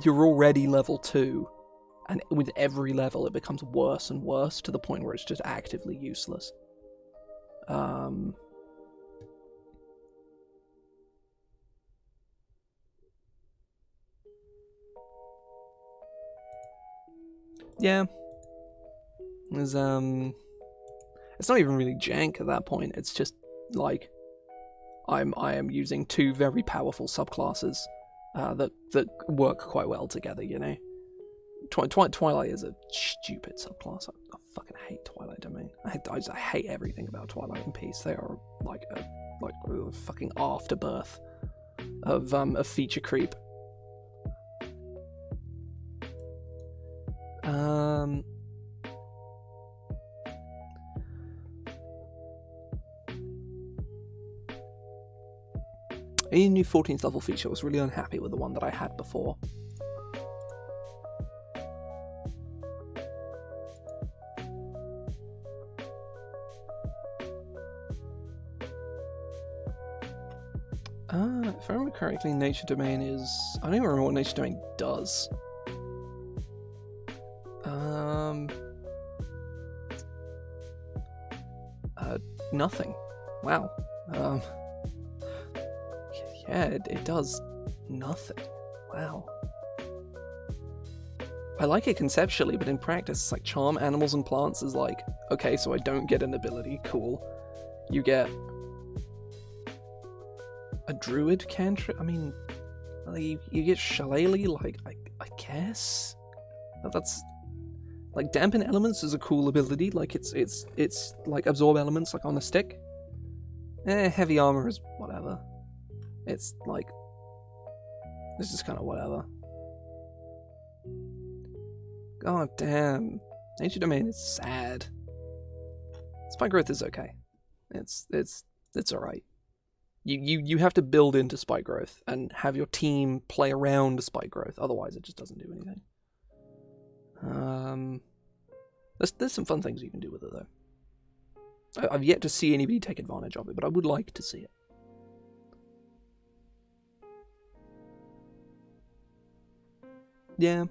you're already level 2, and with every level it becomes worse and worse to the point where it's just actively useless. Yeah. There's, it's not even really jank at that point, it's just, like, I am using 2 very powerful subclasses that work quite well together, you know? Twilight is a stupid subclass. I fucking hate Twilight Domain. I hate everything about Twilight and Peace. They are like a fucking afterbirth of feature creep. Any new 14th level feature, I was really unhappy with the one that I had before. If I remember correctly, Nature Domain is... I don't even remember what Nature Domain does. Nothing. Wow. Yeah, it does nothing. Wow. I like it conceptually, but in practice, it's like charm animals and plants is like, okay, so I don't get an ability, cool. You get a druid cantrip. I mean, you get shillelagh. Like, I guess that's like dampen elements is a cool ability. Like it's like absorb elements like on a stick. Heavy armor is whatever. It's like, this is kind of whatever. God damn, Nature Domain is sad. Spike growth is okay. It's alright. You have to build into spike growth and have your team play around spike growth. Otherwise, it just doesn't do anything. There's some fun things you can do with it though. I've yet to see anybody take advantage of it, but I would like to see it. Yeah.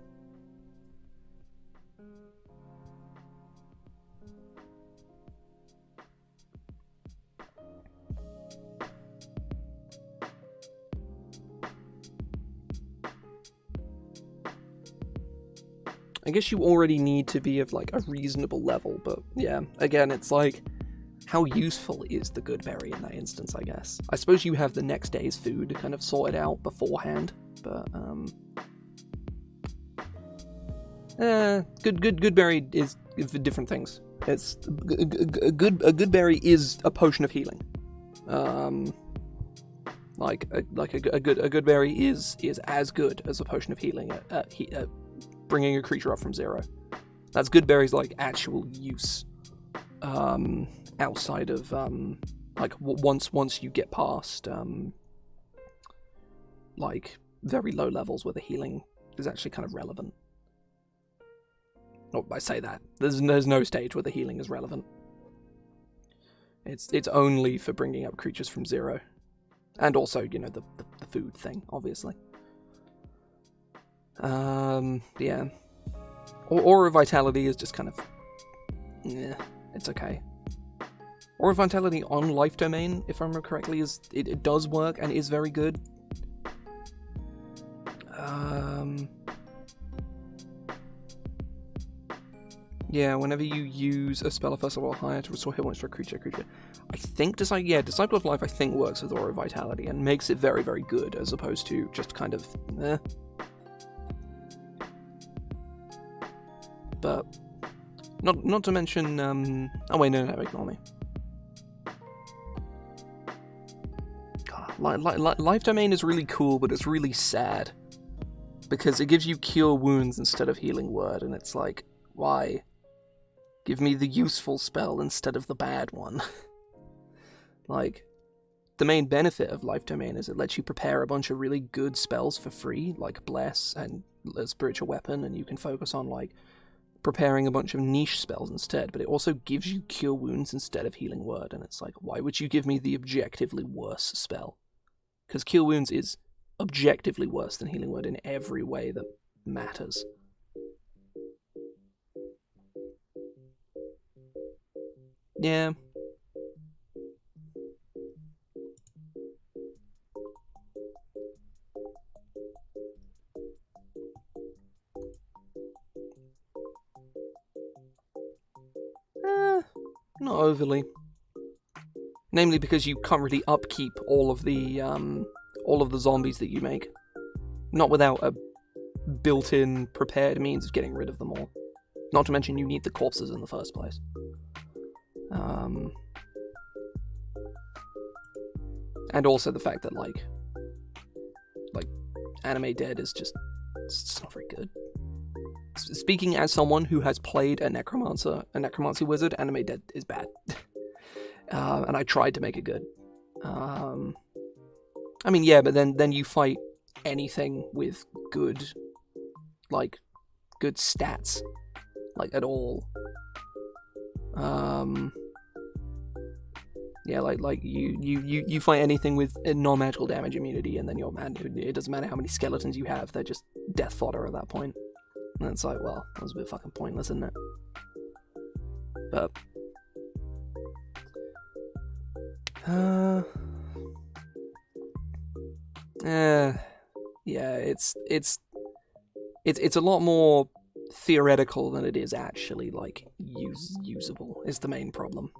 I guess you already need to be of, like, a reasonable level, but yeah, again, it's like, how useful is the good berry in that instance, I guess? I suppose you have the next day's food kind of sorted out beforehand, but, good berry is for different things. It's, a good berry is a potion of healing. Like a good berry is as good as a potion of healing at bringing a creature up from 0. That's good berry's like actual use. Outside of like once you get past like very low levels where the healing is actually kind of relevant. Oh, I say that there's no stage where the healing is relevant. It's only for bringing up creatures from 0, and also the food thing, obviously. Yeah. Aura Vitality is just kind of, it's okay. Aura Vitality on Life Domain, if I remember correctly, it does work and is very good. Yeah, whenever you use a spell of first level or higher to restore hit points for a creature. I think Disciple of Life I think works with Aura Vitality and makes it very, very good as opposed to just kind of But not to mention oh wait, no, ignore me. God, Life Domain is really cool, but it's really sad because it gives you Cure Wounds instead of Healing Word, and it's like, why? Give me the useful spell instead of the bad one. Like, the main benefit of Life Domain is it lets you prepare a bunch of really good spells for free, like Bless and a Spiritual Weapon, and you can focus on, like, preparing a bunch of niche spells instead, but it also gives you Cure Wounds instead of Healing Word, and it's like, why would you give me the objectively worse spell? Because Cure Wounds is objectively worse than Healing Word in every way that matters. Yeah. Not overly. Namely because you can't really upkeep all of the zombies that you make. Not without a built-in prepared means of getting rid of them all. Not to mention you need the corpses in the first place. And also the fact that like Anime Dead is just, it's not very good. Speaking as someone who has played a necromancy wizard, Anime Dead is bad. And I tried to make it good. I mean, yeah, but then you fight anything with good stats, like at all. Yeah, like you fight anything with a non-magical damage immunity, and then it doesn't matter how many skeletons you have, they're just death fodder at that point. And it's like, well, that was a bit fucking pointless, isn't it? But yeah, it's a lot more theoretical than it is actually like usable. Is the main problem.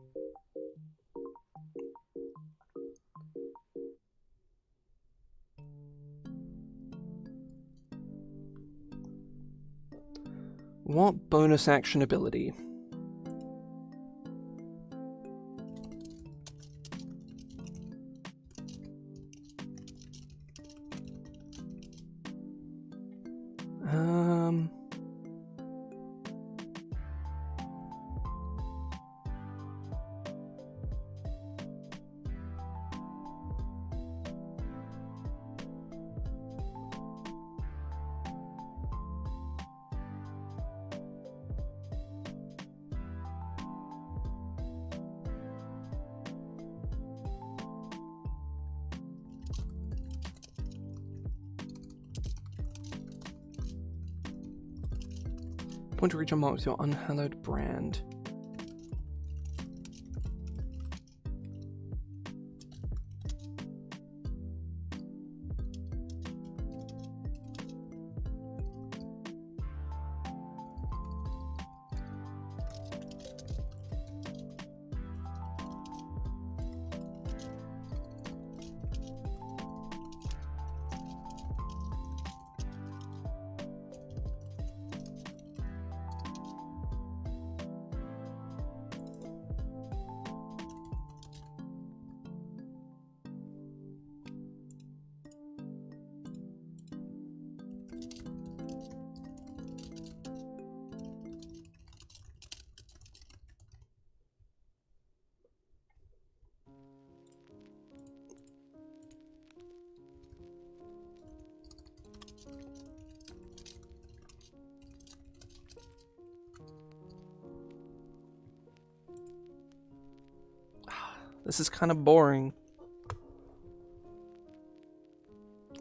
What bonus action ability? Point to reach a mark with your unhallowed brand. This is kind of boring.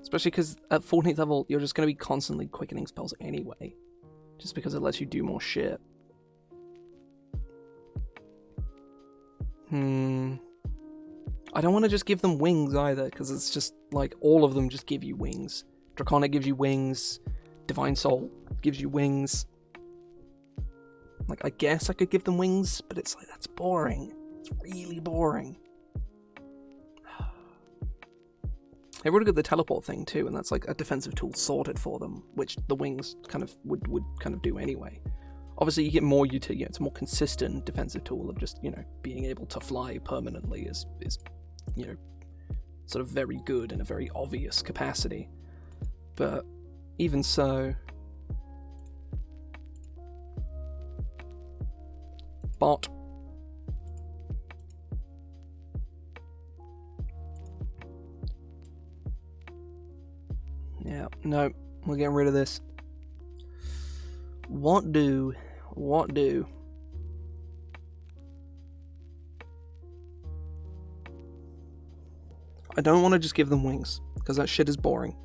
Especially because at 14th level, you're just going to be constantly quickening spells anyway. Just because it lets you do more shit. I don't want to just give them wings either, because it's just like all of them just give you wings. Draconic gives you wings. Divine Soul gives you wings. Like, I guess I could give them wings, but it's like, that's boring. It's really boring. They've already got the teleport thing too, and that's like a defensive tool sorted for them, which the wings kind of would kind of do anyway. Obviously, you get more utility. It's a more consistent defensive tool of just, being able to fly permanently is sort of very good in a very obvious capacity. But even so, bot. Yeah, no, we're getting rid of this. What do? I don't want to just give them wings, because that shit is boring.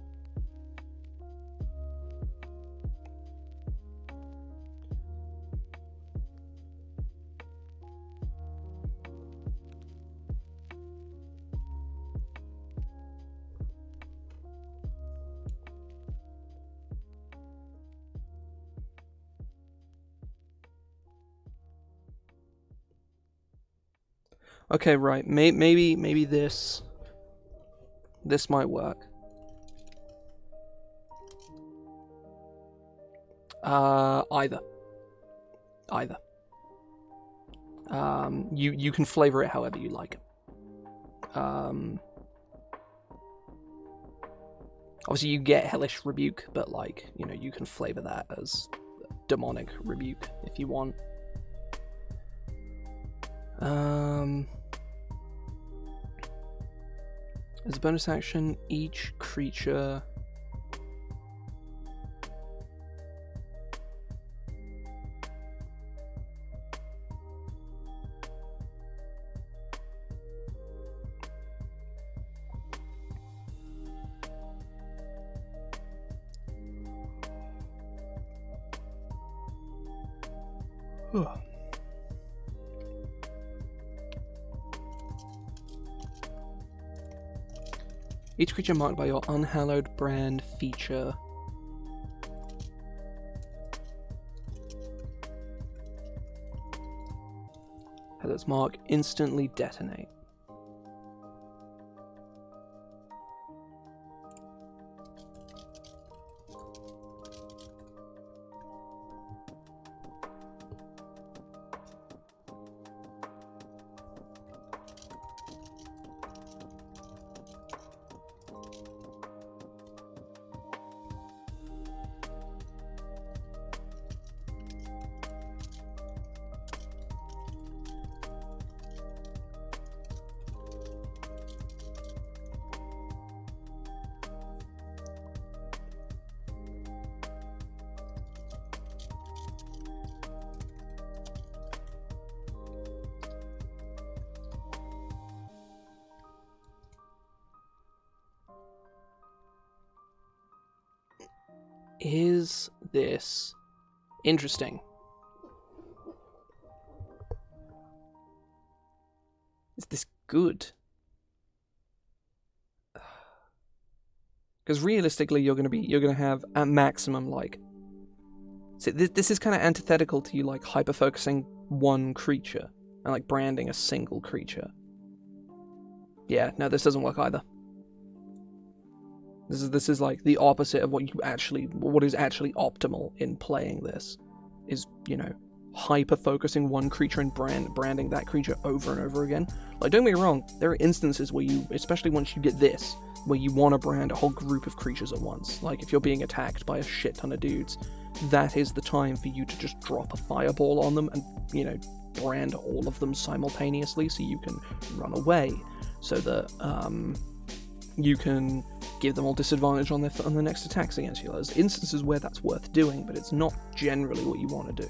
Okay, right. Maybe this might work. Either. You can flavor it however you like. Obviously you get Hellish Rebuke, but like, you can flavor that as Demonic Rebuke if you want. As a bonus action, each creature each creature marked by your Unhallowed Brand feature has its mark instantly detonate. Is this interesting? Is this good? Because realistically, you're gonna have at maximum like. So this is kind of antithetical to you like hyper focusing one creature and like branding a single creature. Yeah, no, this doesn't work either. This is like the opposite of what is actually optimal in playing this. Is, hyper-focusing one creature and branding that creature over and over again. Like, don't get me wrong, there are instances where you, especially once you get this, where you want to brand a whole group of creatures at once. Like, if you're being attacked by a shit ton of dudes, that is the time for you to just drop a fireball on them and, you know, brand all of them simultaneously so you can run away, so that you can give them all disadvantage on the next attacks against you. There's instances where that's worth doing, but it's not generally what you want to do.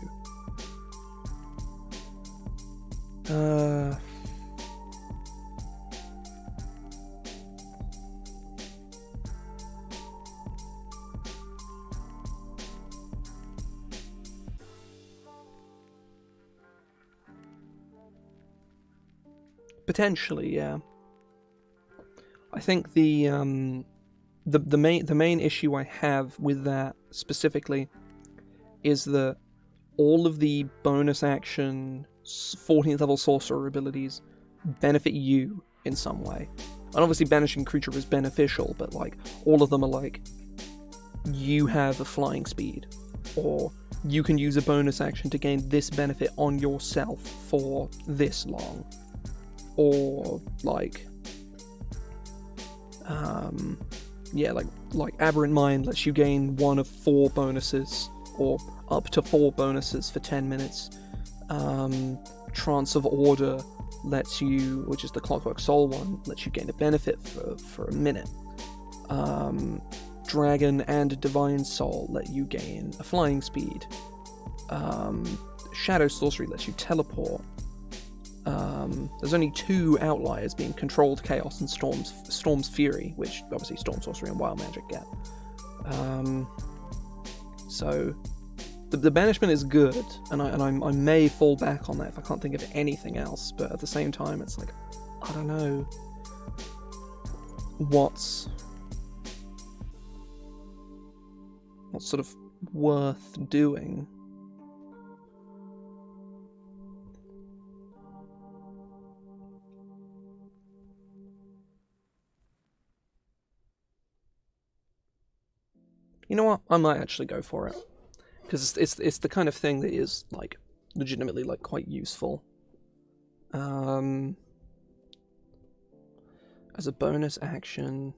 Potentially, yeah. I think the main issue I have with that specifically is that all of the bonus action 14th level sorcerer abilities benefit you in some way. And obviously banishing creature is beneficial, but like all of them are like, you have a flying speed, or you can use a bonus action to gain this benefit on yourself for this long, or like like Aberrant Mind lets you gain one of 4 bonuses, or up to 4 bonuses for 10 minutes. Trance of Order lets you, which is the Clockwork Soul one, lets you gain a benefit for a minute. Dragon and Divine Soul let you gain a flying speed. Shadow Sorcery lets you teleport. There's only 2 outliers, being Controlled Chaos and Storm's Fury, which obviously Storm Sorcery and Wild Magic get. So the banishment is good, and I may fall back on that if I can't think of anything else, but at the same time it's like, I don't know what's sort of worth doing. You know what? I might actually go for it, because it's the kind of thing that is like legitimately like quite useful. As a bonus action.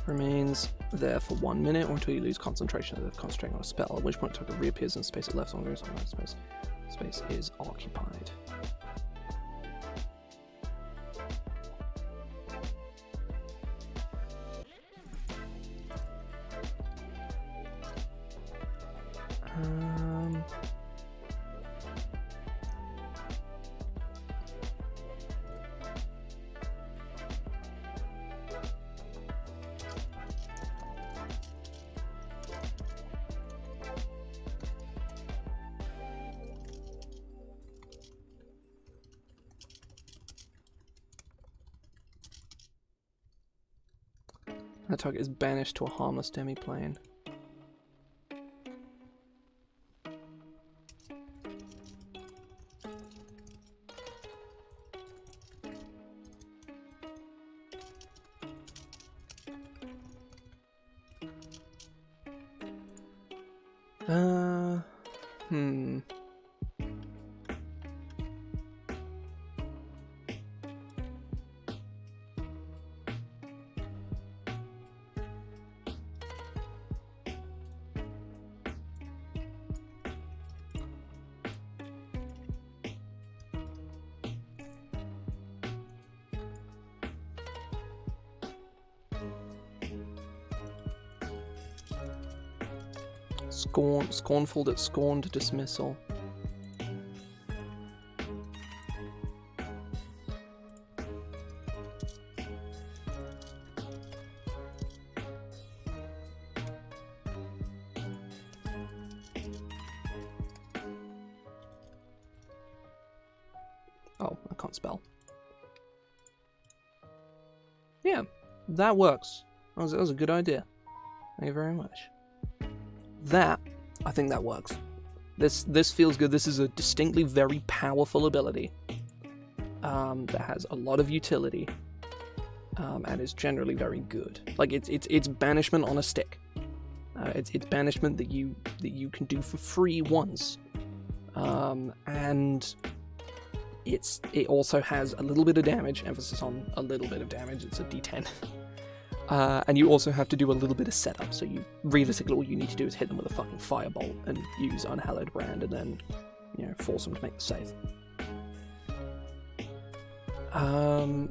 Remains there for 1 minute, or until you lose concentration of concentrating on a spell, at which point the token reappears in space it left on space. Space is occupied. That target is banished to a harmless demiplane. Hmm. Scornful that scorned dismissal. Oh, I can't spell. Yeah, that works. That was a good idea. Thank you very much. I think that works. This feels good. This is a distinctly very powerful ability that has a lot of utility and is generally very good. Like it's banishment on a stick. It's banishment that you can do for free once, and it also has a little bit of damage. Emphasis on a little bit of damage. It's a D10. And you also have to do a little bit of setup, so you realistically all you need to do is hit them with a fucking firebolt and use Unhallowed Brand, and then force them to make the save. I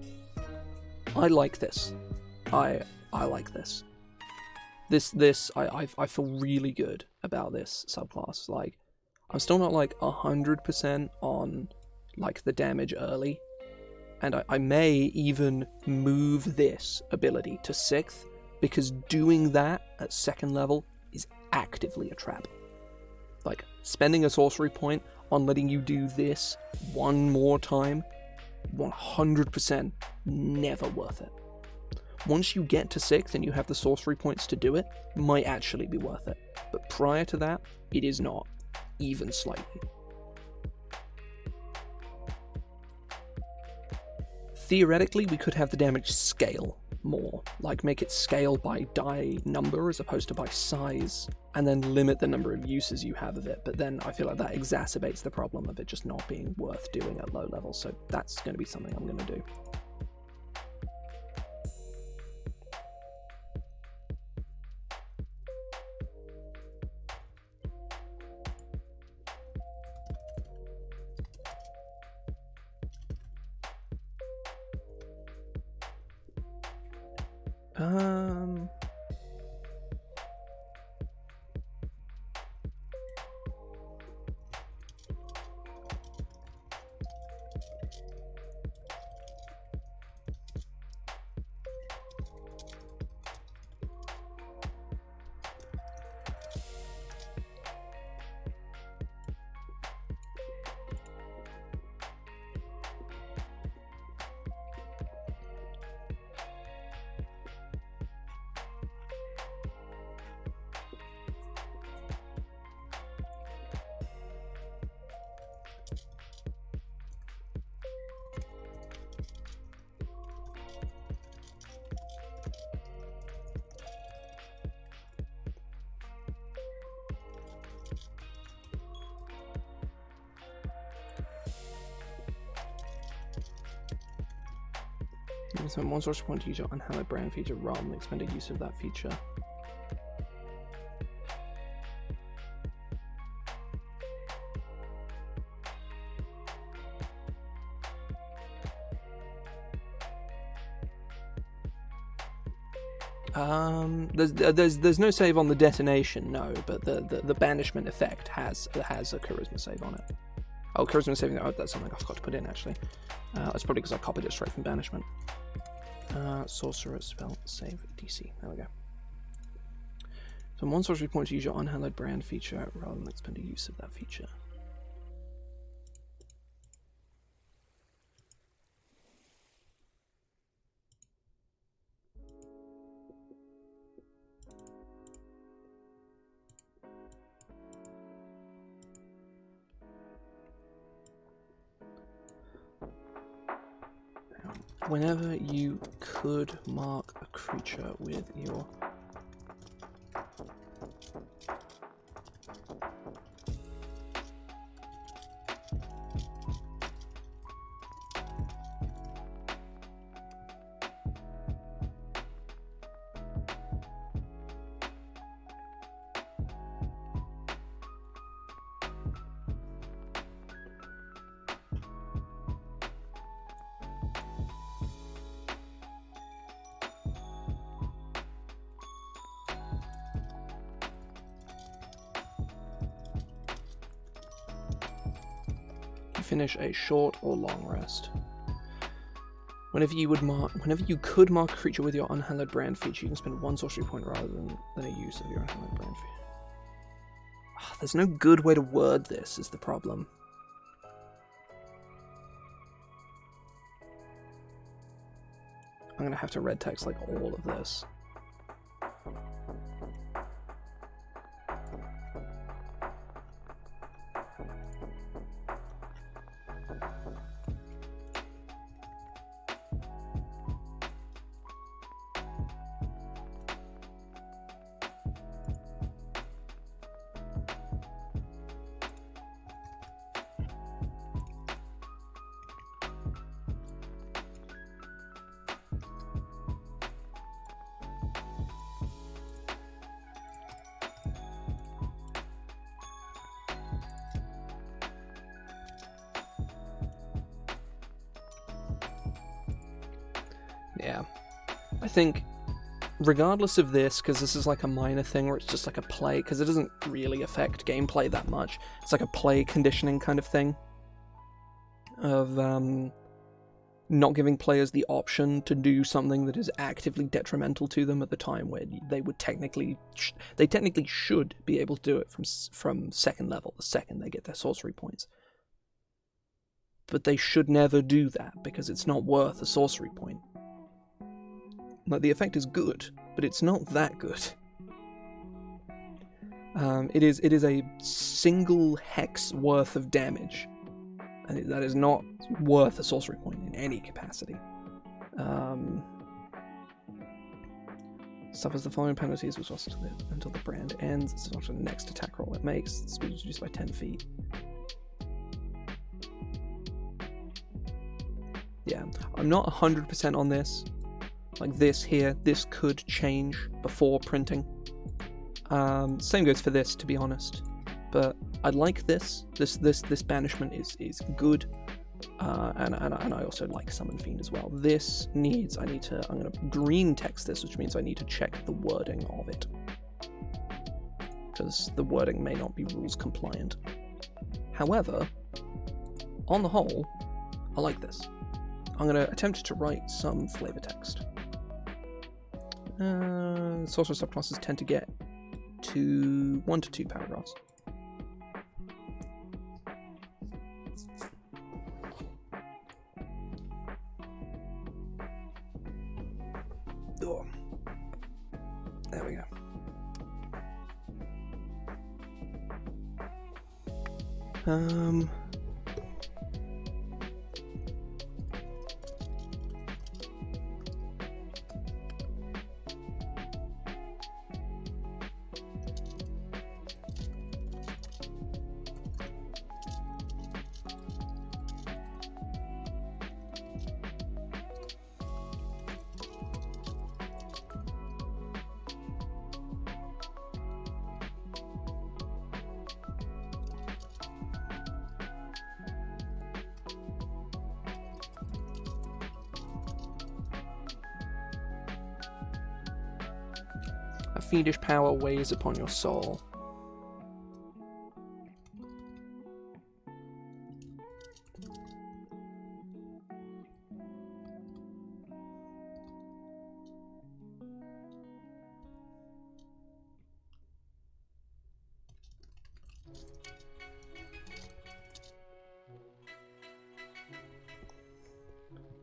like this. I like this. I feel really good about this subclass. Like, I'm still not like 100% on like the damage early. And I may even move this ability to 6th, because doing that at 2nd level is actively a trap. Like, spending a sorcery point on letting you do this one more time, 100% never worth it. Once you get to 6th and you have the sorcery points to do it, might actually be worth it. But prior to that, it is not, even slightly. Theoretically, we could have the damage scale more, like make it scale by die number as opposed to by size, and then limit the number of uses you have of it, but then I feel like that exacerbates the problem of it just not being worth doing at low levels, so that's going to be something I'm going to do. So one source point to use your Unhallowed Brand feature rather than expended use of that feature. There's no save on the detonation, no, but the banishment effect has a charisma save on it. Oh, charisma saving, oh, that's something I forgot to put in actually. That's probably because I copied it straight from banishment. Sorcerer spell save DC. There we go. So one sorcery point to use your Unhallowed Brand feature rather than expend use of that feature. Whenever you could mark a creature with your finish a short or long rest. Whenever you could mark a creature with your unhallowed brand feature, you can spend 1 sorcery point rather than a use of your unhallowed brand feature. There's no good way to word this, is the problem. I'm gonna have to red text like all of this. Yeah, I think regardless of this, because this is like a minor thing where it's just like a play, because it doesn't really affect gameplay that much, it's like a play conditioning kind of thing of not giving players the option to do something that is actively detrimental to them at the time where they would technically should be able to do it from second level the second they get their sorcery points. But they should never do that because it's not worth a sorcery point. Like, the effect is good, but it's not that good. It is a single hex worth of damage, and that is not worth a sorcery point in any capacity. Suffers the following penalties which lasts until the brand ends. It's not the next attack roll it makes. The speed is reduced by 10 feet. Yeah, I'm not 100% on this. Like this here, this could change before printing. Same goes for this, to be honest. But I like this. This banishment is good, and I also like Summon Fiend as well. This needs. I'm gonna green text this, which means I need to check the wording of it, because the wording may not be rules compliant. However, on the whole, I like this. I'm gonna attempt to write some flavor text. Sorcerer subclasses tend to get 1 to 2 paragraphs. Oh. There we go. A fiendish power weighs upon your soul.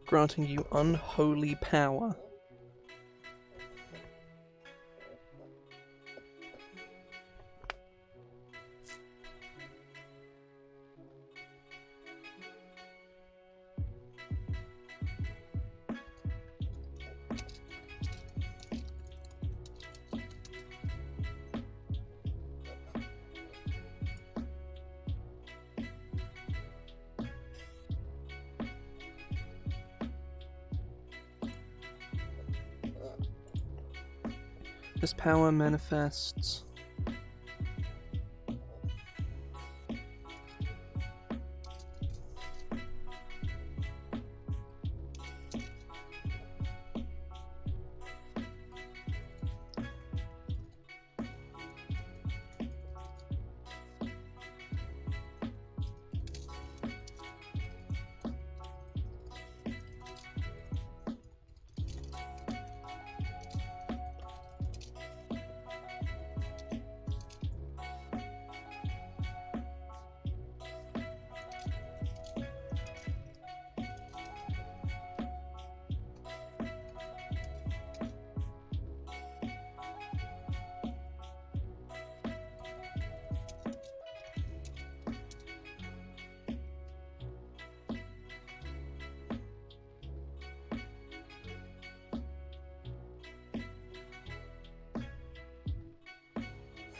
Granting you unholy power. This power manifests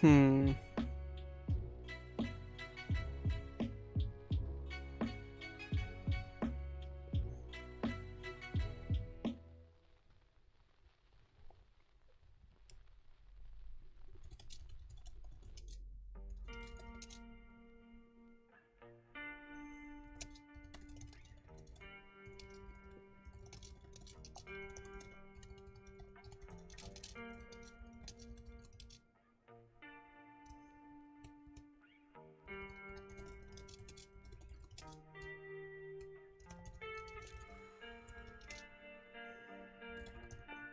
Hmm.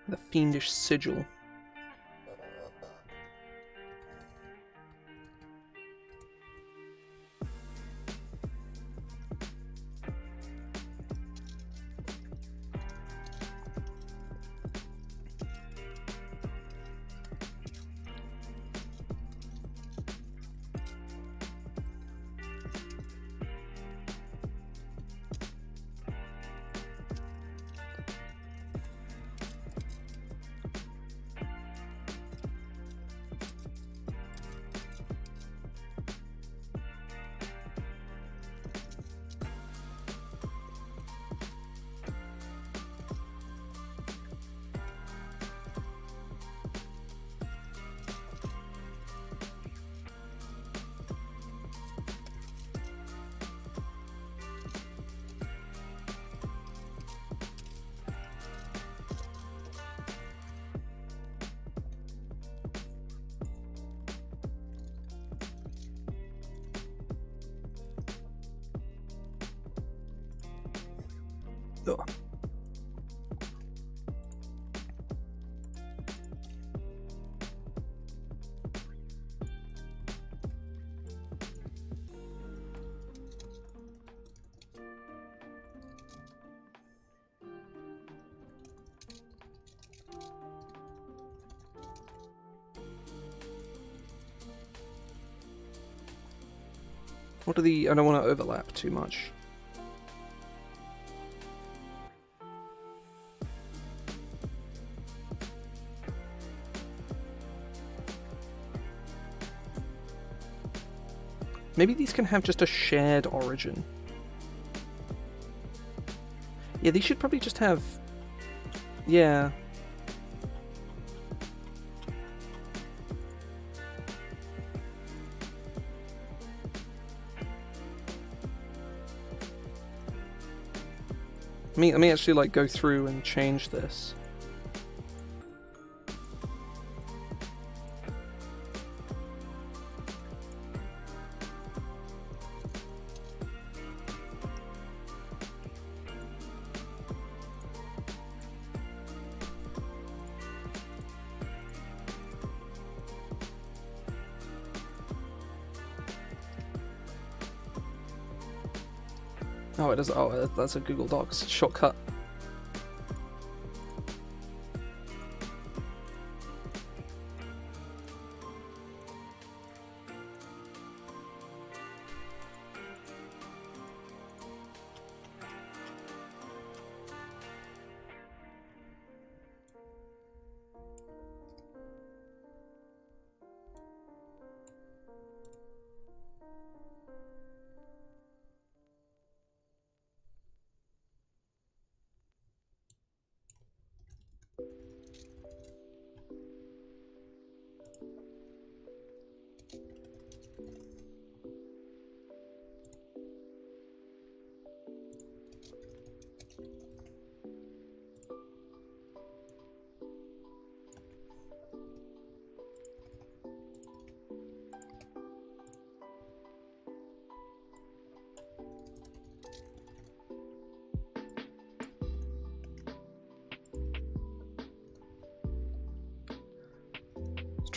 The Fiendish sigil. Ugh. What are the... I don't want to overlap too much. Maybe these can have just a shared origin. Yeah, these should probably just have... Yeah. Let me actually like go through and change this. Oh, it does. Oh, that's a Google Docs shortcut.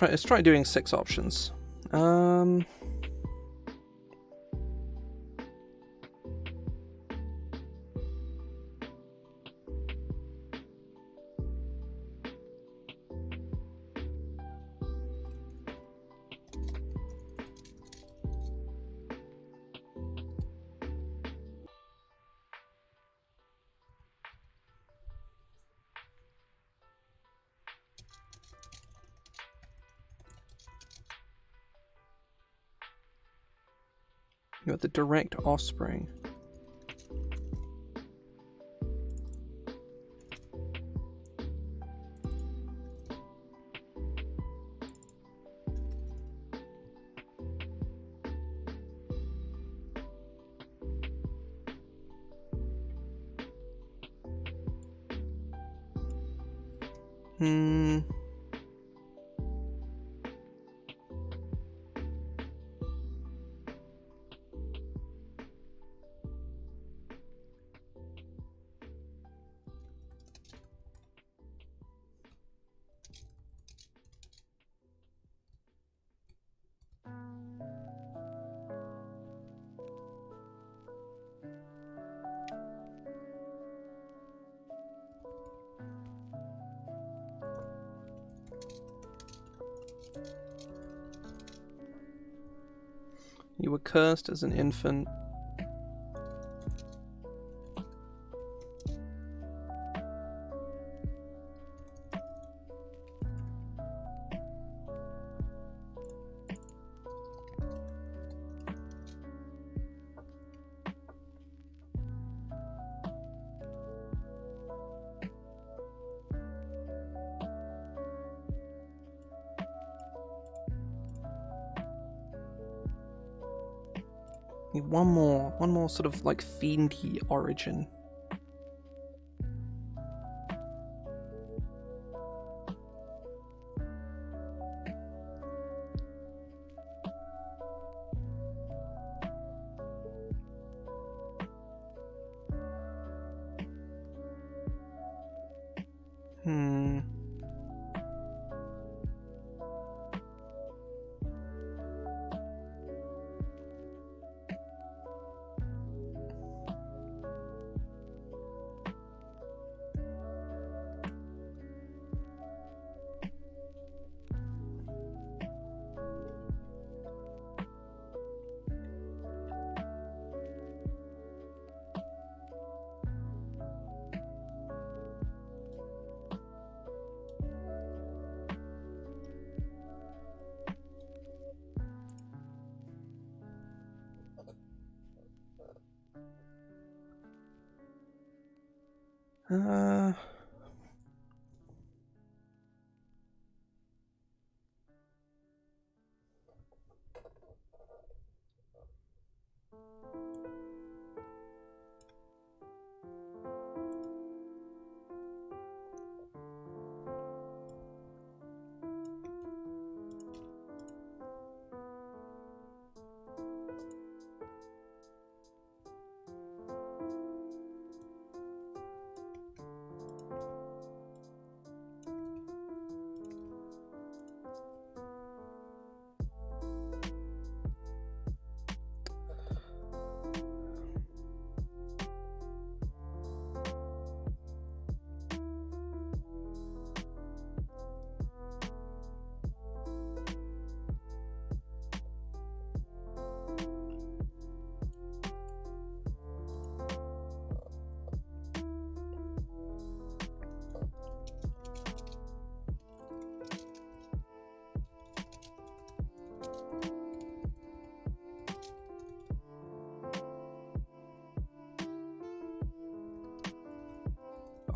Let's try doing 6 options. You're the direct offspring. You were cursed as an infant. One more sort of like fiendy origin.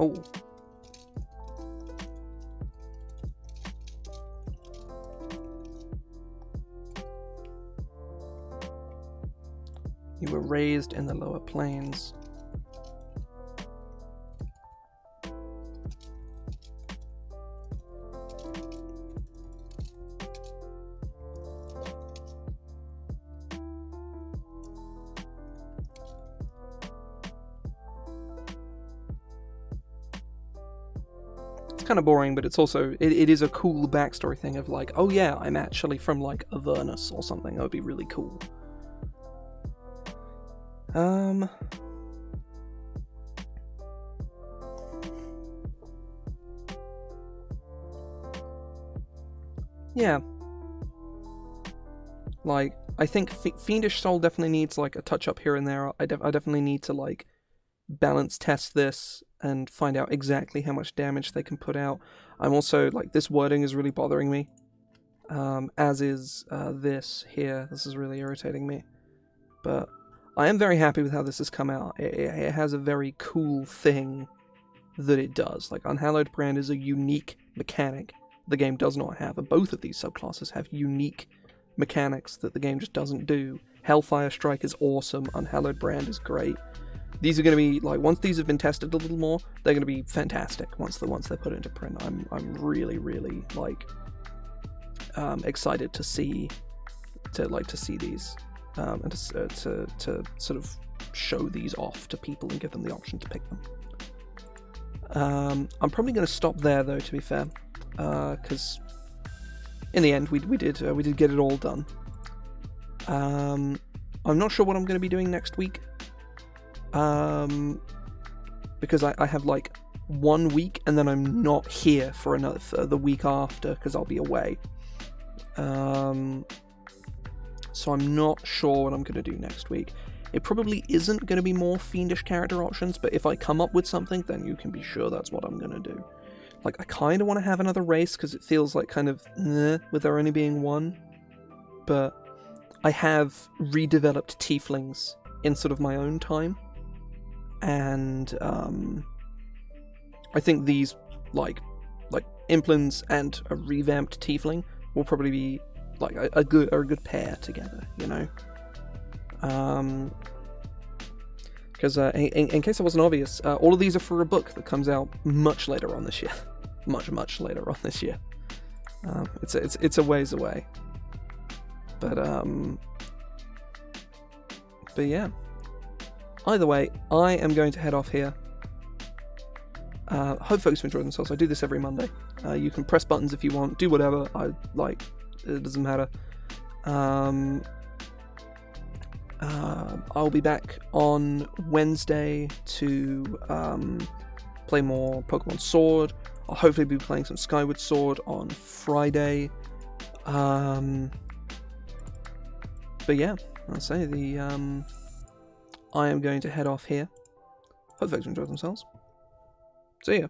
Oh. You were raised in the lower planes. Kind of boring, but it's also it is a cool backstory thing of like, oh yeah, I'm actually from like Avernus or something. That would be really cool. Yeah, like I think Fiendish Soul definitely needs like a touch up here and there. I definitely need to like balance test this and find out exactly how much damage they can put out. I'm also like, this wording is really bothering me, as is this here. This is really irritating me. But I am very happy with how this has come out. It has a very cool thing that it does. Like, Unhallowed Brand is a unique mechanic the game does not have, and both of these subclasses have unique mechanics that the game just doesn't do. Hellfire Strike is awesome, Unhallowed Brand is great. These are going to be, like, once these have been tested a little more, they're going to be fantastic once they're put into print. I'm really, really, like, excited to see these, and to sort of show these off to people and give them the option to pick them. I'm probably going to stop there, though, to be fair, because in the end we did get it all done. I'm not sure what I'm going to be doing next week, because I have like 1 week and then I'm not here for the week after because I'll be away. So I'm not sure what I'm going to do next week. It probably isn't going to be more Fiendish character options, but if I come up with something, then you can be sure that's what I'm going to do. Like, I kind of want to have another race, because it feels like kind of, with there only being one. But I have redeveloped tieflings in sort of my own time. And, I think these, like implants and a revamped tiefling will probably be, like, a good pair together, you know? Because in case it wasn't obvious, all of these are for a book that comes out much later on this year. much later on this year. It's a ways away. But yeah. Either way, I am going to head off here. Hope folks have enjoyed themselves. I do this every Monday. You can press buttons if you want, do whatever. It doesn't matter. I'll be back on Wednesday to play more Pokemon Sword. I'll hopefully be playing some Skyward Sword on Friday. But yeah, I'll say I am going to head off here. Hope folks enjoyed themselves. See ya.